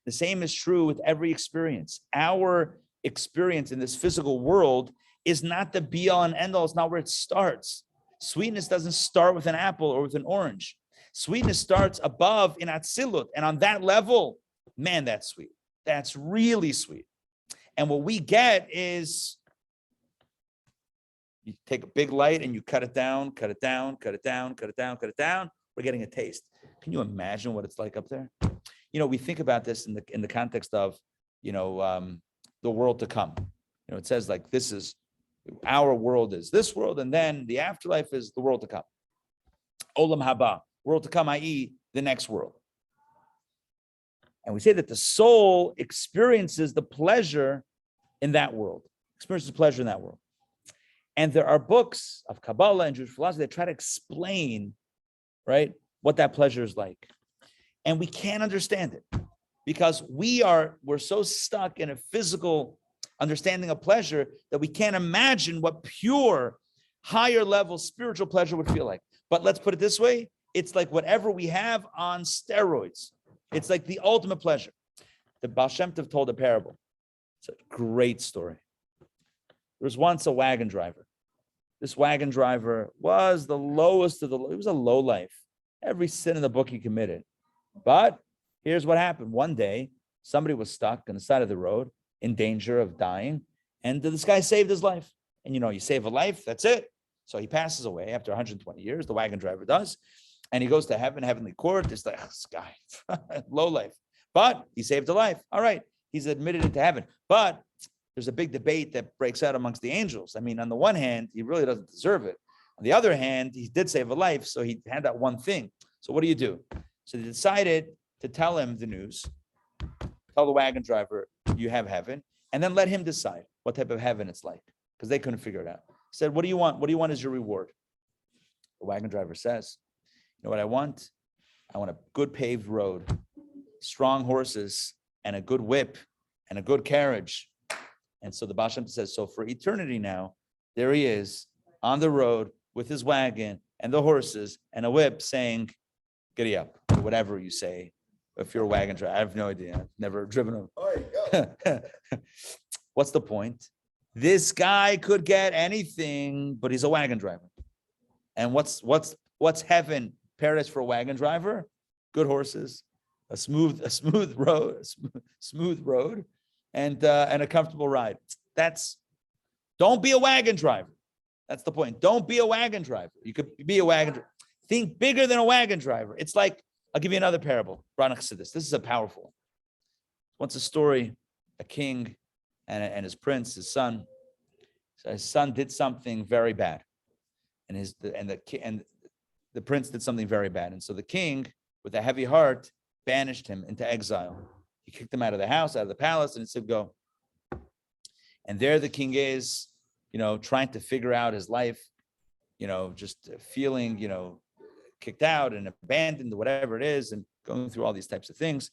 The same is true with every experience. Our experience in this physical world is not the be all and end all. It's not where it starts. Sweetness doesn't start with an apple or with an orange. Sweetness starts above in Atzilut. And on that level, man, that's sweet. That's really sweet. And what we get is you take a big light and you cut it down, cut it down, cut it down, cut it down, cut it down. We're getting a taste. Can you imagine what it's like up there? We think about this in the context of, the world to come. It says like, this is our world is this world, and then the afterlife is the world to come. Olam haba, world to come, i.e. the next world. And we say that the soul experiences the pleasure in that world, experiences pleasure in that world. And there are books of Kabbalah and Jewish philosophy that try to explain, right, what that pleasure is like. And we can't understand it because we're so stuck in a physical understanding of pleasure that we can't imagine what pure, higher level spiritual pleasure would feel like. But let's put it this way. It's like whatever we have on steroids. It's like the ultimate pleasure. The Baal Shem Tov told a parable. It's a great story. There was once a wagon driver. This wagon driver was the lowest of the low. He was a low life. Every sin in the book he committed. But here's what happened. One day, somebody was stuck on the side of the road in danger of dying. And this guy saved his life. And you save a life, that's it. So he passes away after 120 years, the wagon driver does. And he goes to heaven, heavenly court. It's like, this guy, low life. But he saved a life. All right. He's admitted into heaven. But there's a big debate that breaks out amongst the angels. I mean, on the one hand, he really doesn't deserve it. On the other hand, he did save a life, so he had that one thing. So what do you do? So they decided to tell him the news, tell the wagon driver, you have heaven, and then let him decide what type of heaven it's like, because they couldn't figure it out. He said, what do you want? What do you want as your reward? The wagon driver says, you know what I want? I want a good paved road, strong horses, and a good whip, and a good carriage. And so the Baal Shem Tov says, so for eternity now, there he is on the road with his wagon and the horses and a whip saying, giddy up, or whatever you say. If you're a wagon driver, I have no idea. I've never driven a What's the point? This guy could get anything, but he's a wagon driver. And what's heaven, paradise for a wagon driver? Good horses, a smooth road, and a comfortable ride. Don't be a wagon driver. That's the point. Don't be a wagon driver. You could be a wagon driver. Think bigger than a wagon driver. It's like, I'll give you another parable. This is a powerful one. Once a story, a king and his prince, his son. So his son did something very bad, and the prince did something very bad, and so the king, with a heavy heart, banished him into exile. He kicked him out of the house, out of the palace, and he said, "Go." And there the king is, trying to figure out his life, just feeling, kicked out and abandoned, whatever it is, and going through all these types of things.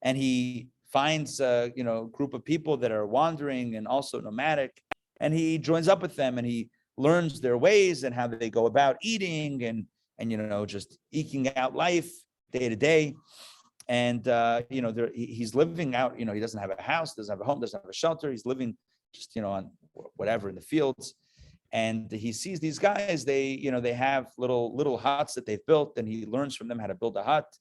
And he finds a group of people that are wandering and also nomadic, and he joins up with them, and he learns their ways and how they go about eating and just eking out life day to day. And he's living out, he doesn't have a house, doesn't have a home, doesn't have a shelter. He's living just on whatever in the fields. And he sees these guys, they have little huts that they've built, and he learns from them how to build a hut.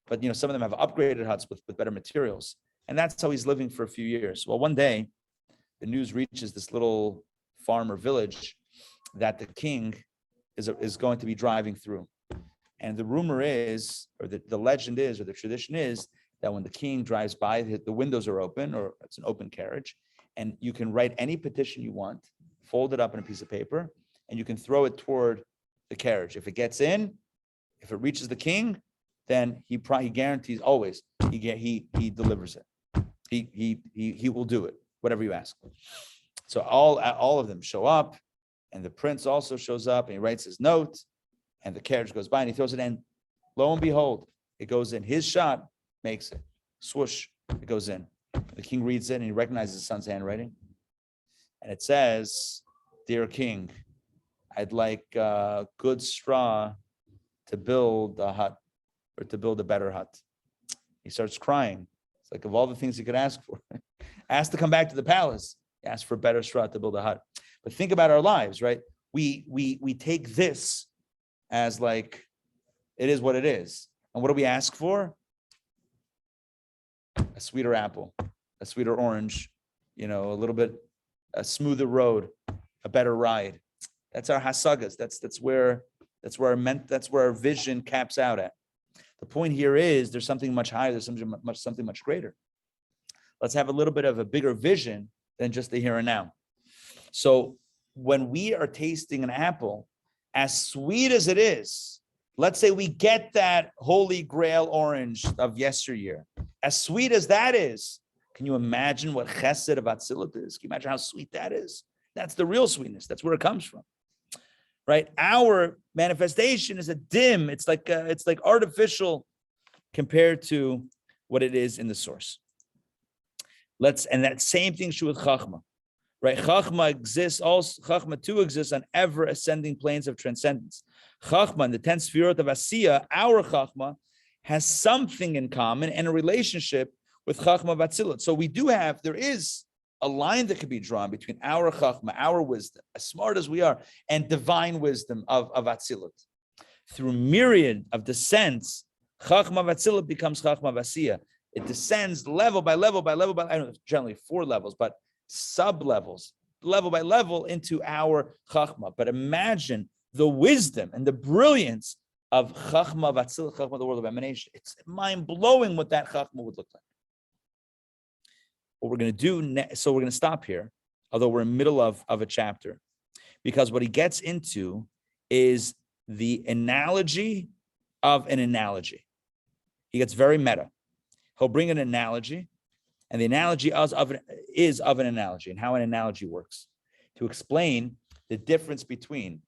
But some of them have upgraded huts with better materials. And that's how he's living for a few years. Well, one day, the news reaches this little farmer village that the king is going to be driving through. And the rumor is, or the legend is, or the tradition is, that when the king drives by, the windows are open, or it's an open carriage, and you can write any petition you want, fold it up in a piece of paper, and you can throw it toward the carriage. If it gets in, if it reaches the king, then he guarantees always he delivers it. He will do it, whatever you ask. So all of them show up, and the prince also shows up, and he writes his note, and the carriage goes by, and he throws it in. Lo and behold, it goes in. His shot makes it. Swoosh, it goes in. The king reads it, and he recognizes his son's handwriting. And it says, "Dear king, I'd like good straw to build a hut, or to build a better hut." He starts crying. It's like, of all the things he could ask for, asked to come back to the palace, he asked for better straw to build a hut. But think about our lives, right? We take this as like, it is what it is. And what do we ask for? A sweeter apple, a sweeter orange, a smoother road, a better ride. That's our hasagas. That's where our vision caps out at. The point here is there's something much higher, there's something much greater. Let's have a little bit of a bigger vision than just the here and now. So when we are tasting an apple, as sweet as it is, let's say we get that holy grail orange of yesteryear. As sweet as that is, can you imagine what chesed of Atzilut is? Can you imagine how sweet that is? That's the real sweetness. That's where it comes from, right? Our manifestation is a dim. It's like artificial compared to what it is in the source. And that same thing true with Chachma, right? Chachma too exists on ever ascending planes of transcendence. Chachma, the 10th Sefirot of Asiya, our Chachma, has something in common and a relationship with Chachma Vatzilut. So there is a line that could be drawn between our Chachma, our wisdom, as smart as we are, and divine wisdom of Atzilut. Through myriad of descents, Chachma Vatzilut becomes Chachma Vasiya. It descends level by level by level by, I don't know, generally 4 levels, but sub-levels, level by level into our Chachma. But imagine the wisdom and the brilliance of Chachma Vatzilut, Chachma, the world of emanation. It's mind-blowing what that Chachma would look like. What we're going to do, so we're going to stop here, although we're in the middle of a chapter, because what he gets into is the analogy of an analogy. He gets very meta. He'll bring an analogy, and the analogy is of an analogy, and how an analogy works, to explain the difference between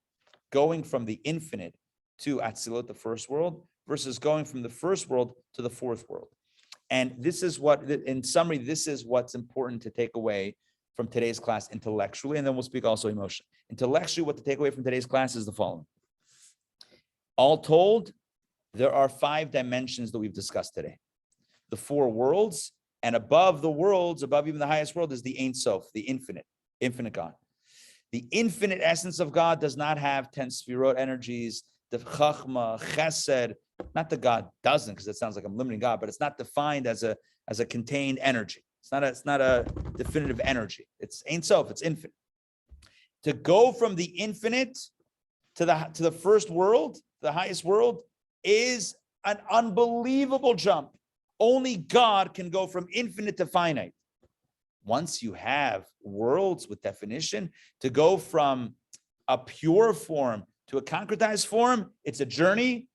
going from the infinite to Atzilut, the first world, versus going from the first world to the fourth world. And this is in summary, this is what's important to take away from today's class intellectually, and then we'll speak also emotionally. Intellectually, what to take away from today's class is the following. All told, there are 5 dimensions that we've discussed today. The 4 worlds And above the worlds, above even the highest world, is the Ein Sof, the infinite God. The infinite essence of God does not have 10 Sfirot energies, the Chachma, Chesed. Not that God doesn't, because it sounds like I'm limiting God, but it's not defined as a contained energy. It's not a definitive energy. It's Ein Sof, it's infinite. To go from the infinite to the first world, the highest world, is an unbelievable jump. Only God can go from infinite to finite. Once you have worlds with definition, to go from a pure form to a concretized form, it's a journey,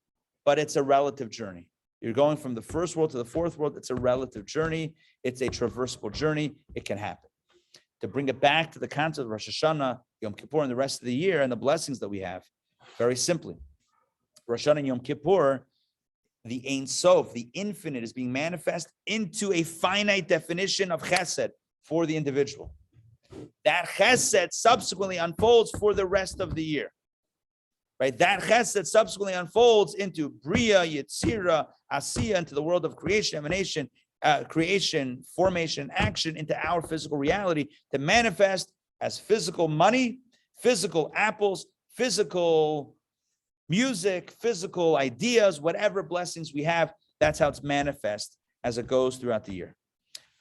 but it's a relative journey. You're going from the first world to the fourth world. It's a relative journey. It's a traversable journey. It can happen. To bring it back to the concept of Rosh Hashanah, Yom Kippur, and the rest of the year, and the blessings that we have, very simply, Rosh Hashanah and Yom Kippur, the Ein Sof, the infinite, is being manifest into a finite definition of Chesed for the individual. That Chesed subsequently unfolds for the rest of the year. Right? That Chesed subsequently unfolds into Bria, Yetzira, Asiya, into the world of creation, emanation, creation, formation, action, into our physical reality, to manifest as physical money, physical apples, physical music, physical ideas, whatever blessings we have. That's how it's manifest as it goes throughout the year.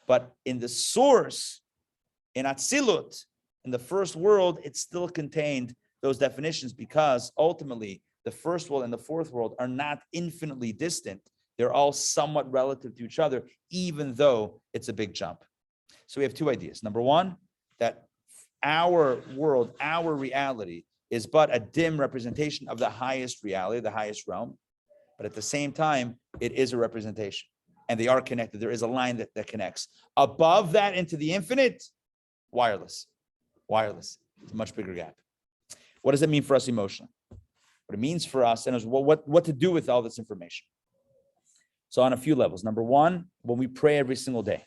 But in the source, in Atzilut, in the first world, it still contained those definitions, because ultimately the first world and the fourth world are not infinitely distant. They're all somewhat relative to each other, even though it's a big jump. So we have two ideas. Number one, that our world, our reality, is but a dim representation of the highest reality, the highest realm. But at the same time, it is a representation, and they are connected. There is a line that connects. Above that into the infinite, wireless. It's a much bigger gap. What does it mean for us emotionally? What it means for us, and what to do with all this information. So on a few levels. Number one, when we pray every single day,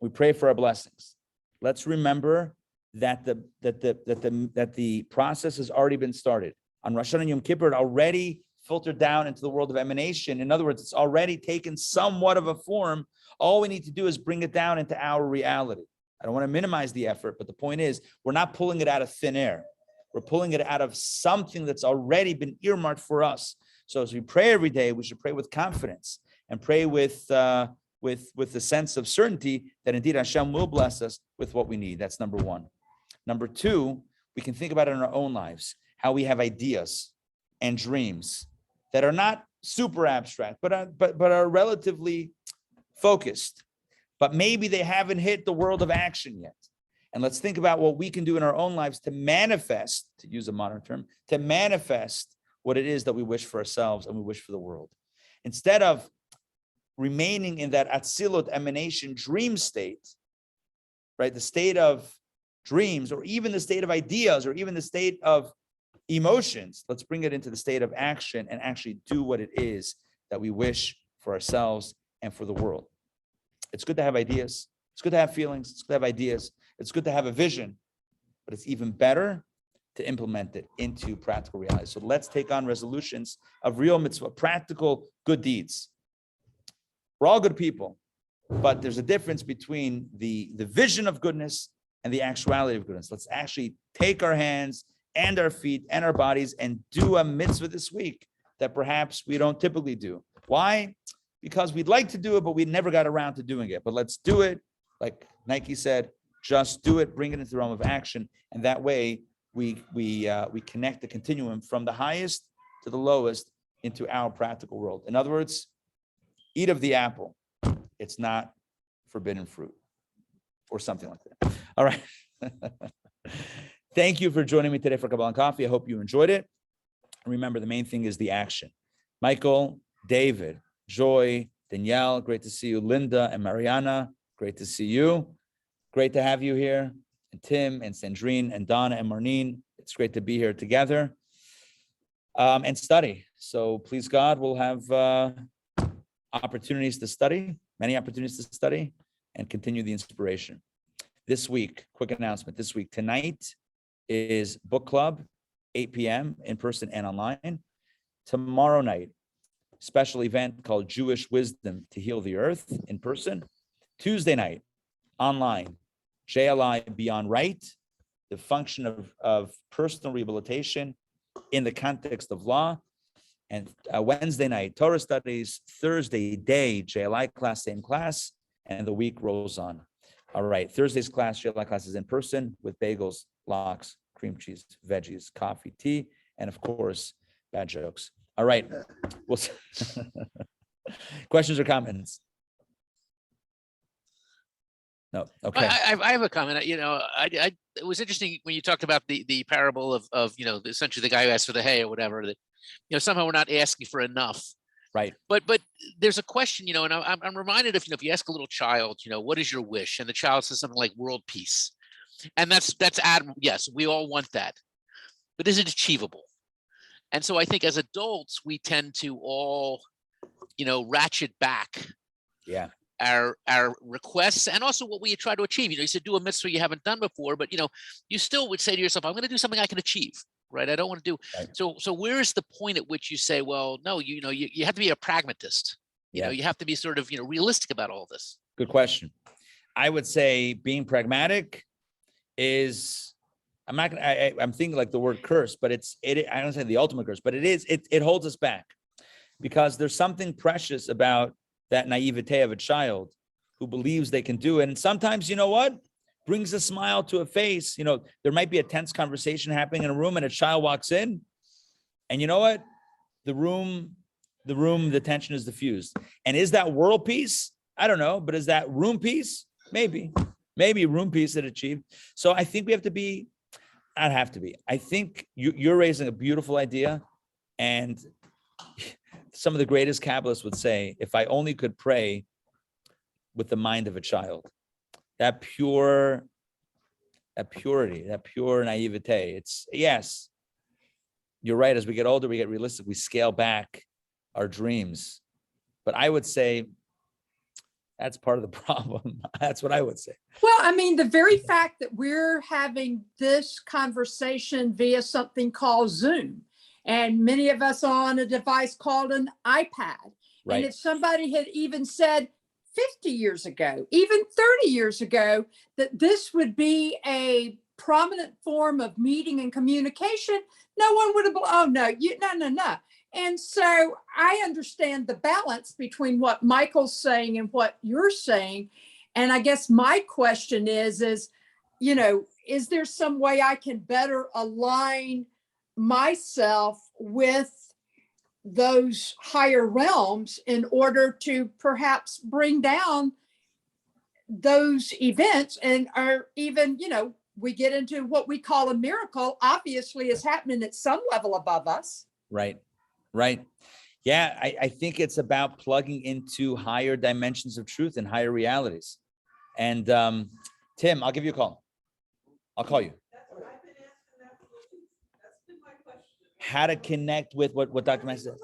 we pray for our blessings. Let's remember that the process has already been started. On Rosh Hashanah and Yom Kippur, it already filtered down into the world of emanation. In other words, it's already taken somewhat of a form. All we need to do is bring it down into our reality. I don't want to minimize the effort, but the point is, we're not pulling it out of thin air. We're pulling it out of something that's already been earmarked for us. So as we pray every day, we should pray with confidence and pray with the sense of certainty that indeed Hashem will bless us with what we need. That's number one. Number two, we can think about it in our own lives, how we have ideas and dreams that are not super abstract, but are relatively focused. But maybe they haven't hit the world of action yet. And let's think about what we can do in our own lives to manifest, to use a modern term, to manifest what it is that we wish for ourselves and we wish for the world. Instead of remaining in that Atzilut emanation dream state, right? The state of dreams, or even the state of ideas, or even the state of emotions. Let's bring it into the state of action and actually do what it is that we wish for ourselves and for the world. It's good to have ideas. It's good to have feelings. It's good to have ideas. It's good to have a vision, but it's even better to implement it into practical reality. So let's take on resolutions of real mitzvah, practical good deeds. We're all good people, but there's a difference between the vision of goodness and the actuality of goodness. Let's actually take our hands and our feet and our bodies and do a mitzvah this week that perhaps we don't typically do. Why? Because we'd like to do it, but we never got around to doing it. But let's do it. Like Nike said, just do it, bring it into the realm of action. And that way we connect the continuum from the highest to the lowest into our practical world. In other words, eat of the apple. It's not forbidden fruit, or something like that. All right. Thank you for joining me today for Kabbalah Coffee. I hope you enjoyed it. Remember, the main thing is the action. Michael, David, Joy, Danielle, great to see you. Linda and Mariana, great to see you. Great to have you here. And Tim and Sandrine and Donna and Marnine, it's great to be here together. And study. So please God, we'll have opportunities to study, many opportunities to study, and continue the inspiration. This week, quick announcement, this week, tonight is book club, 8 p.m. in person and online. Tomorrow night, special event called Jewish Wisdom to Heal the Earth in person. Tuesday night, online, JLI Beyond Right, the function of personal rehabilitation in the context of law. And Wednesday night, Torah studies. Thursday day, JLI class, same class, and the week rolls on. All right, Thursday's class, JLI class is in person with bagels, lox, cream cheese, veggies, coffee, tea, and of course, bad jokes. All right, we'll questions or comments? No, okay. I have a comment. You know, it was interesting when you talked about the parable of you know, essentially the guy who asked for the hay or whatever, that, you know, somehow we're not asking for enough. Right. But there's a question, you know, and I'm reminded of, you know, if you ask a little child, you know, what is your wish? And the child says something like world peace. And that's admirable. Yes, we all want that. But is it achievable? And so I think as adults, we tend to all, you know, ratchet back our requests and also what we try to achieve. You know, you said do a mitzvah you haven't done before, but, you know, you still would say to yourself, I'm going to do something I can achieve. Right. I don't want to do. Right. So where's the point at which you say, well, no, you know, you have to be a pragmatist. You know, you have to be sort of, you know, realistic about all this. Good question. I would say being pragmatic is, I'm not gonna, I'm thinking like the word curse, but I don't say the ultimate curse, but it holds us back because there's something precious about that naivete of a child who believes they can do it. And sometimes, you know what? Brings a smile to a face. You know, there might be a tense conversation happening in a room and a child walks in and you know what? The tension is diffused. And is that world peace? I don't know, but is that room peace? Maybe room peace that achieved. So I think we have to be, not have to be. I think you're raising a beautiful idea. And some of the greatest Kabbalists would say, if I only could pray with the mind of a child, that purity, that pure naivete. It's, yes, you're right. As we get older, we get realistic. We scale back our dreams. But I would say that's part of the problem. That's what I would say. Well, I mean, the very fact that we're having this conversation via something called Zoom, and many of us are on a device called an iPad. Right. And if somebody had even said 50 years ago, even 30 years ago, that this would be a prominent form of meeting and communication, no one would have, oh, no. And so I understand the balance between what Michael's saying and what you're saying. And I guess my question is, you know, is there some way I can better align myself with those higher realms in order to perhaps bring down those events and are even, you know, we get into what we call a miracle, obviously is happening at some level above us. Right. Yeah, I think it's about plugging into higher dimensions of truth and higher realities. And Tim, I'll give you a call. I'll call you. I've been asking that for weeks. That's been my question. How to connect with what Dr. Max said.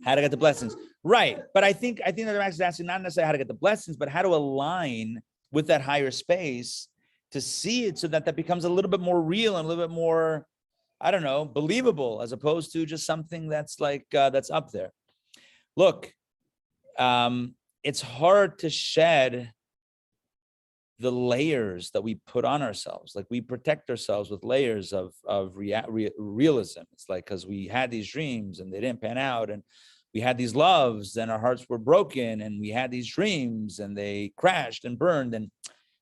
How to get the blessings. Right. But I think Dr. Max is asking not necessarily how to get the blessings, but how to align with that higher space to see it so that becomes a little bit more real and a little bit more, I don't know, believable, as opposed to just something that's like, that's up there. Look, it's hard to shed the layers that we put on ourselves. Like we protect ourselves with layers of realism. It's like, because we had these dreams and they didn't pan out, and we had these loves and our hearts were broken, and we had these dreams and they crashed and burned. And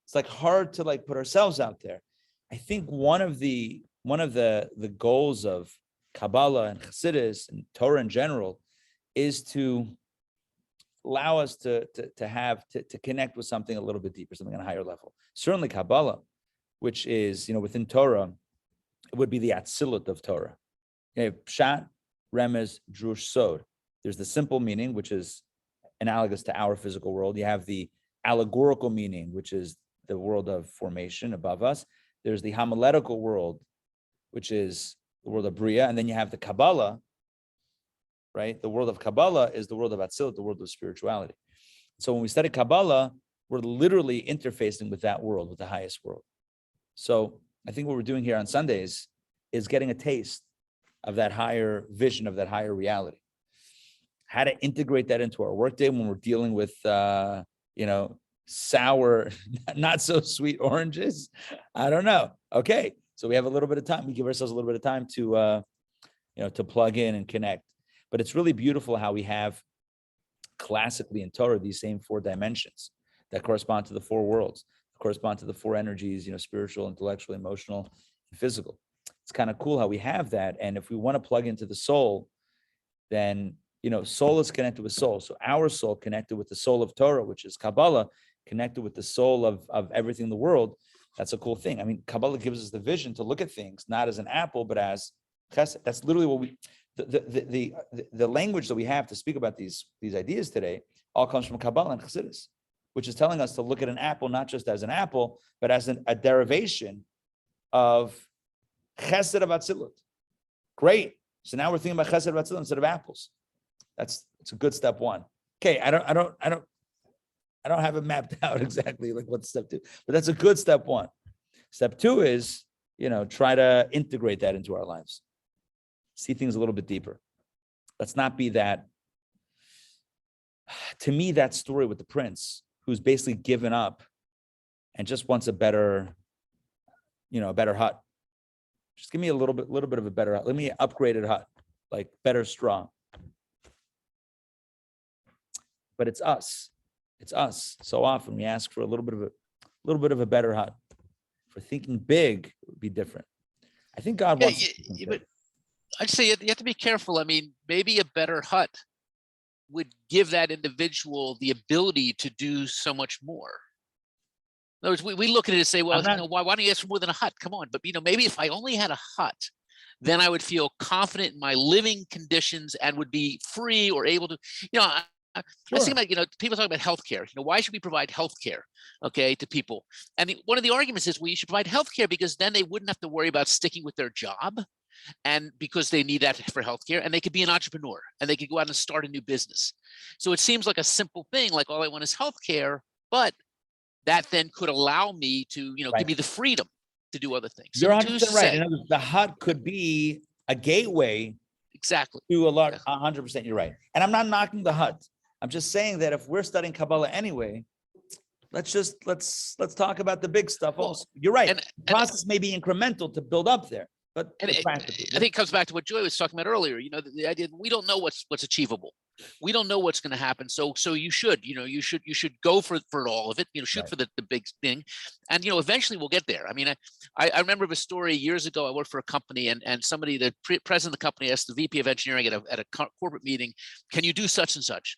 it's like hard to like put ourselves out there. I think one of the goals of Kabbalah and Hasidus and Torah in general is to allow us to connect with something a little bit deeper, something on a higher level. Certainly Kabbalah, which is, you know, within Torah, it would be the Atzilut of Torah. You have Pshat, Remez, Drush, Sod. There's the simple meaning, which is analogous to our physical world. You have the allegorical meaning, which is the world of formation above us. There's the homiletical world, which is the world of Bria. And then you have the Kabbalah, right? The world of Kabbalah is the world of Atzilut, the world of spirituality. So when we study Kabbalah, we're literally interfacing with that world, with the highest world. So I think what we're doing here on Sundays is getting a taste of that higher vision, of that higher reality. How to integrate that into our workday when we're dealing with, you know, sour, not so sweet oranges. I don't know. Okay. So we have a little bit of time. We give ourselves a little bit of time to, to plug in and connect. But it's really beautiful how we have classically in Torah these same 4 dimensions that correspond to the 4 worlds, correspond to the 4 energies, spiritual, intellectual, emotional, and physical. It's kind of cool how we have that. And if we want to plug into the soul, then, soul is connected with soul. So our soul connected with the soul of Torah, which is Kabbalah, connected with the soul of everything in the world. That's a cool thing. I mean, Kabbalah gives us the vision to look at things, not as an apple, but as chesed. That's literally what the language that we have to speak about these ideas today all comes from Kabbalah and Chassidus, which is telling us to look at an apple, not just as an apple, but as a derivation of chesed of Atzilut. Great. So now we're thinking about chesed of Atzilut instead of apples. It's a good step 1. Okay. I don't have it mapped out exactly like what's step 2, but that's a good step 1. Step 2 is, try to integrate that into our lives. See things a little bit deeper. Let's not be that. To me, that story with the prince who's basically given up and just wants a better hut. Just give me a little bit of a better hut. Let me upgraded hut, like better straw. But it's us. It's us. So often we ask for a little bit of a better hut. For thinking big, it would be different. I think God wants. But I'd say you have to be careful. I mean, maybe a better hut would give that individual the ability to do so much more. In other words, we look at it and say, well, why don't you ask for more than a hut? Come on. But, maybe if I only had a hut, then I would feel confident in my living conditions and would be free or able to, I was thinking about, people talk about healthcare. Why should we provide healthcare, to people? And one of the arguments is, well, you should provide healthcare because then they wouldn't have to worry about sticking with their job, and because they need that for healthcare, and they could be an entrepreneur and they could go out and start a new business. So it seems like a simple thing, like all I want is healthcare, but that then could allow me to, give me the freedom to do other things. You're 100% right. In other words, the hut could be a gateway. Exactly. To a lot. 100%. You're right. And I'm not knocking the hut. I'm just saying that if we're studying Kabbalah anyway, let's talk about the big stuff also. You're right. The process may be incremental to build up there, but I think it comes back to what Joy was talking about earlier. The idea that we don't know what's achievable. We don't know what's going to happen. So you should go for all of it. Shoot for the big thing, and eventually we'll get there. I mean, I remember a story years ago. I worked for a company, and somebody, the president of the company, asked the VP of engineering at a corporate meeting, "Can you do such and such?"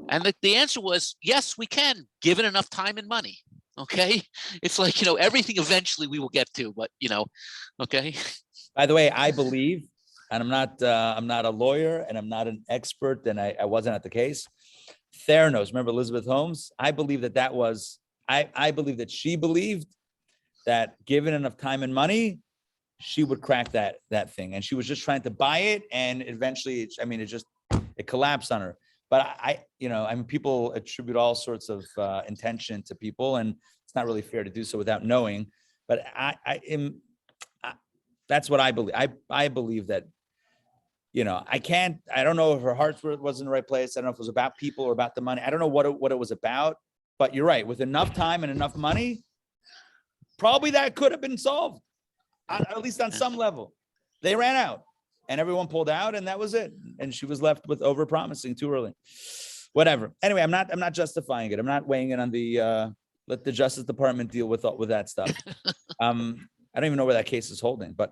And the answer was, yes, we can, given enough time and money. Okay. It's like, everything eventually we will get to, but okay. By the way, I believe, and I'm not a lawyer and I'm not an expert, and I wasn't at the case. Theranos, remember Elizabeth Holmes? I believe I believe that she believed that given enough time and money, she would crack that thing. And she was just trying to buy it. And eventually, it collapsed on her. But I mean, people attribute all sorts of intention to people, and it's not really fair to do so without knowing. But that's what I believe. I believe that, I don't know if her heart was in the right place. I don't know if it was about people or about the money. I don't know what it was about. But you're right. With enough time and enough money, probably that could have been solved, at least on some level. They ran out. And everyone pulled out, and that was it. And she was left with over-promising too early. Whatever. Anyway, I'm not justifying it. I'm not weighing in on the let the Justice Department deal with that stuff. I don't even know where that case is holding, but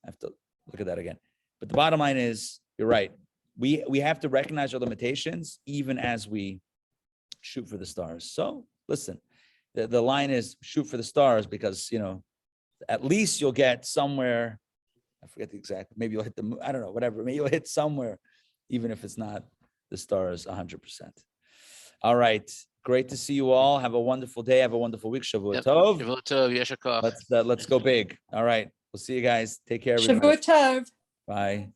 I have to look at that again. But the bottom line is, you're right. We have to recognize our limitations even as we shoot for the stars. So listen, the line is shoot for the stars because at least you'll get somewhere. I forget the exact, maybe you'll hit the moon, I don't know, whatever. Maybe you'll hit somewhere, even if it's not the stars 100%. All right. Great to see you all. Have a wonderful day. Have a wonderful week. Shavua Tov. Shavua Tov, Yesher Koach. Let's go big. All right. We'll see you guys. Take care, everybody. Shavua Tov. Bye.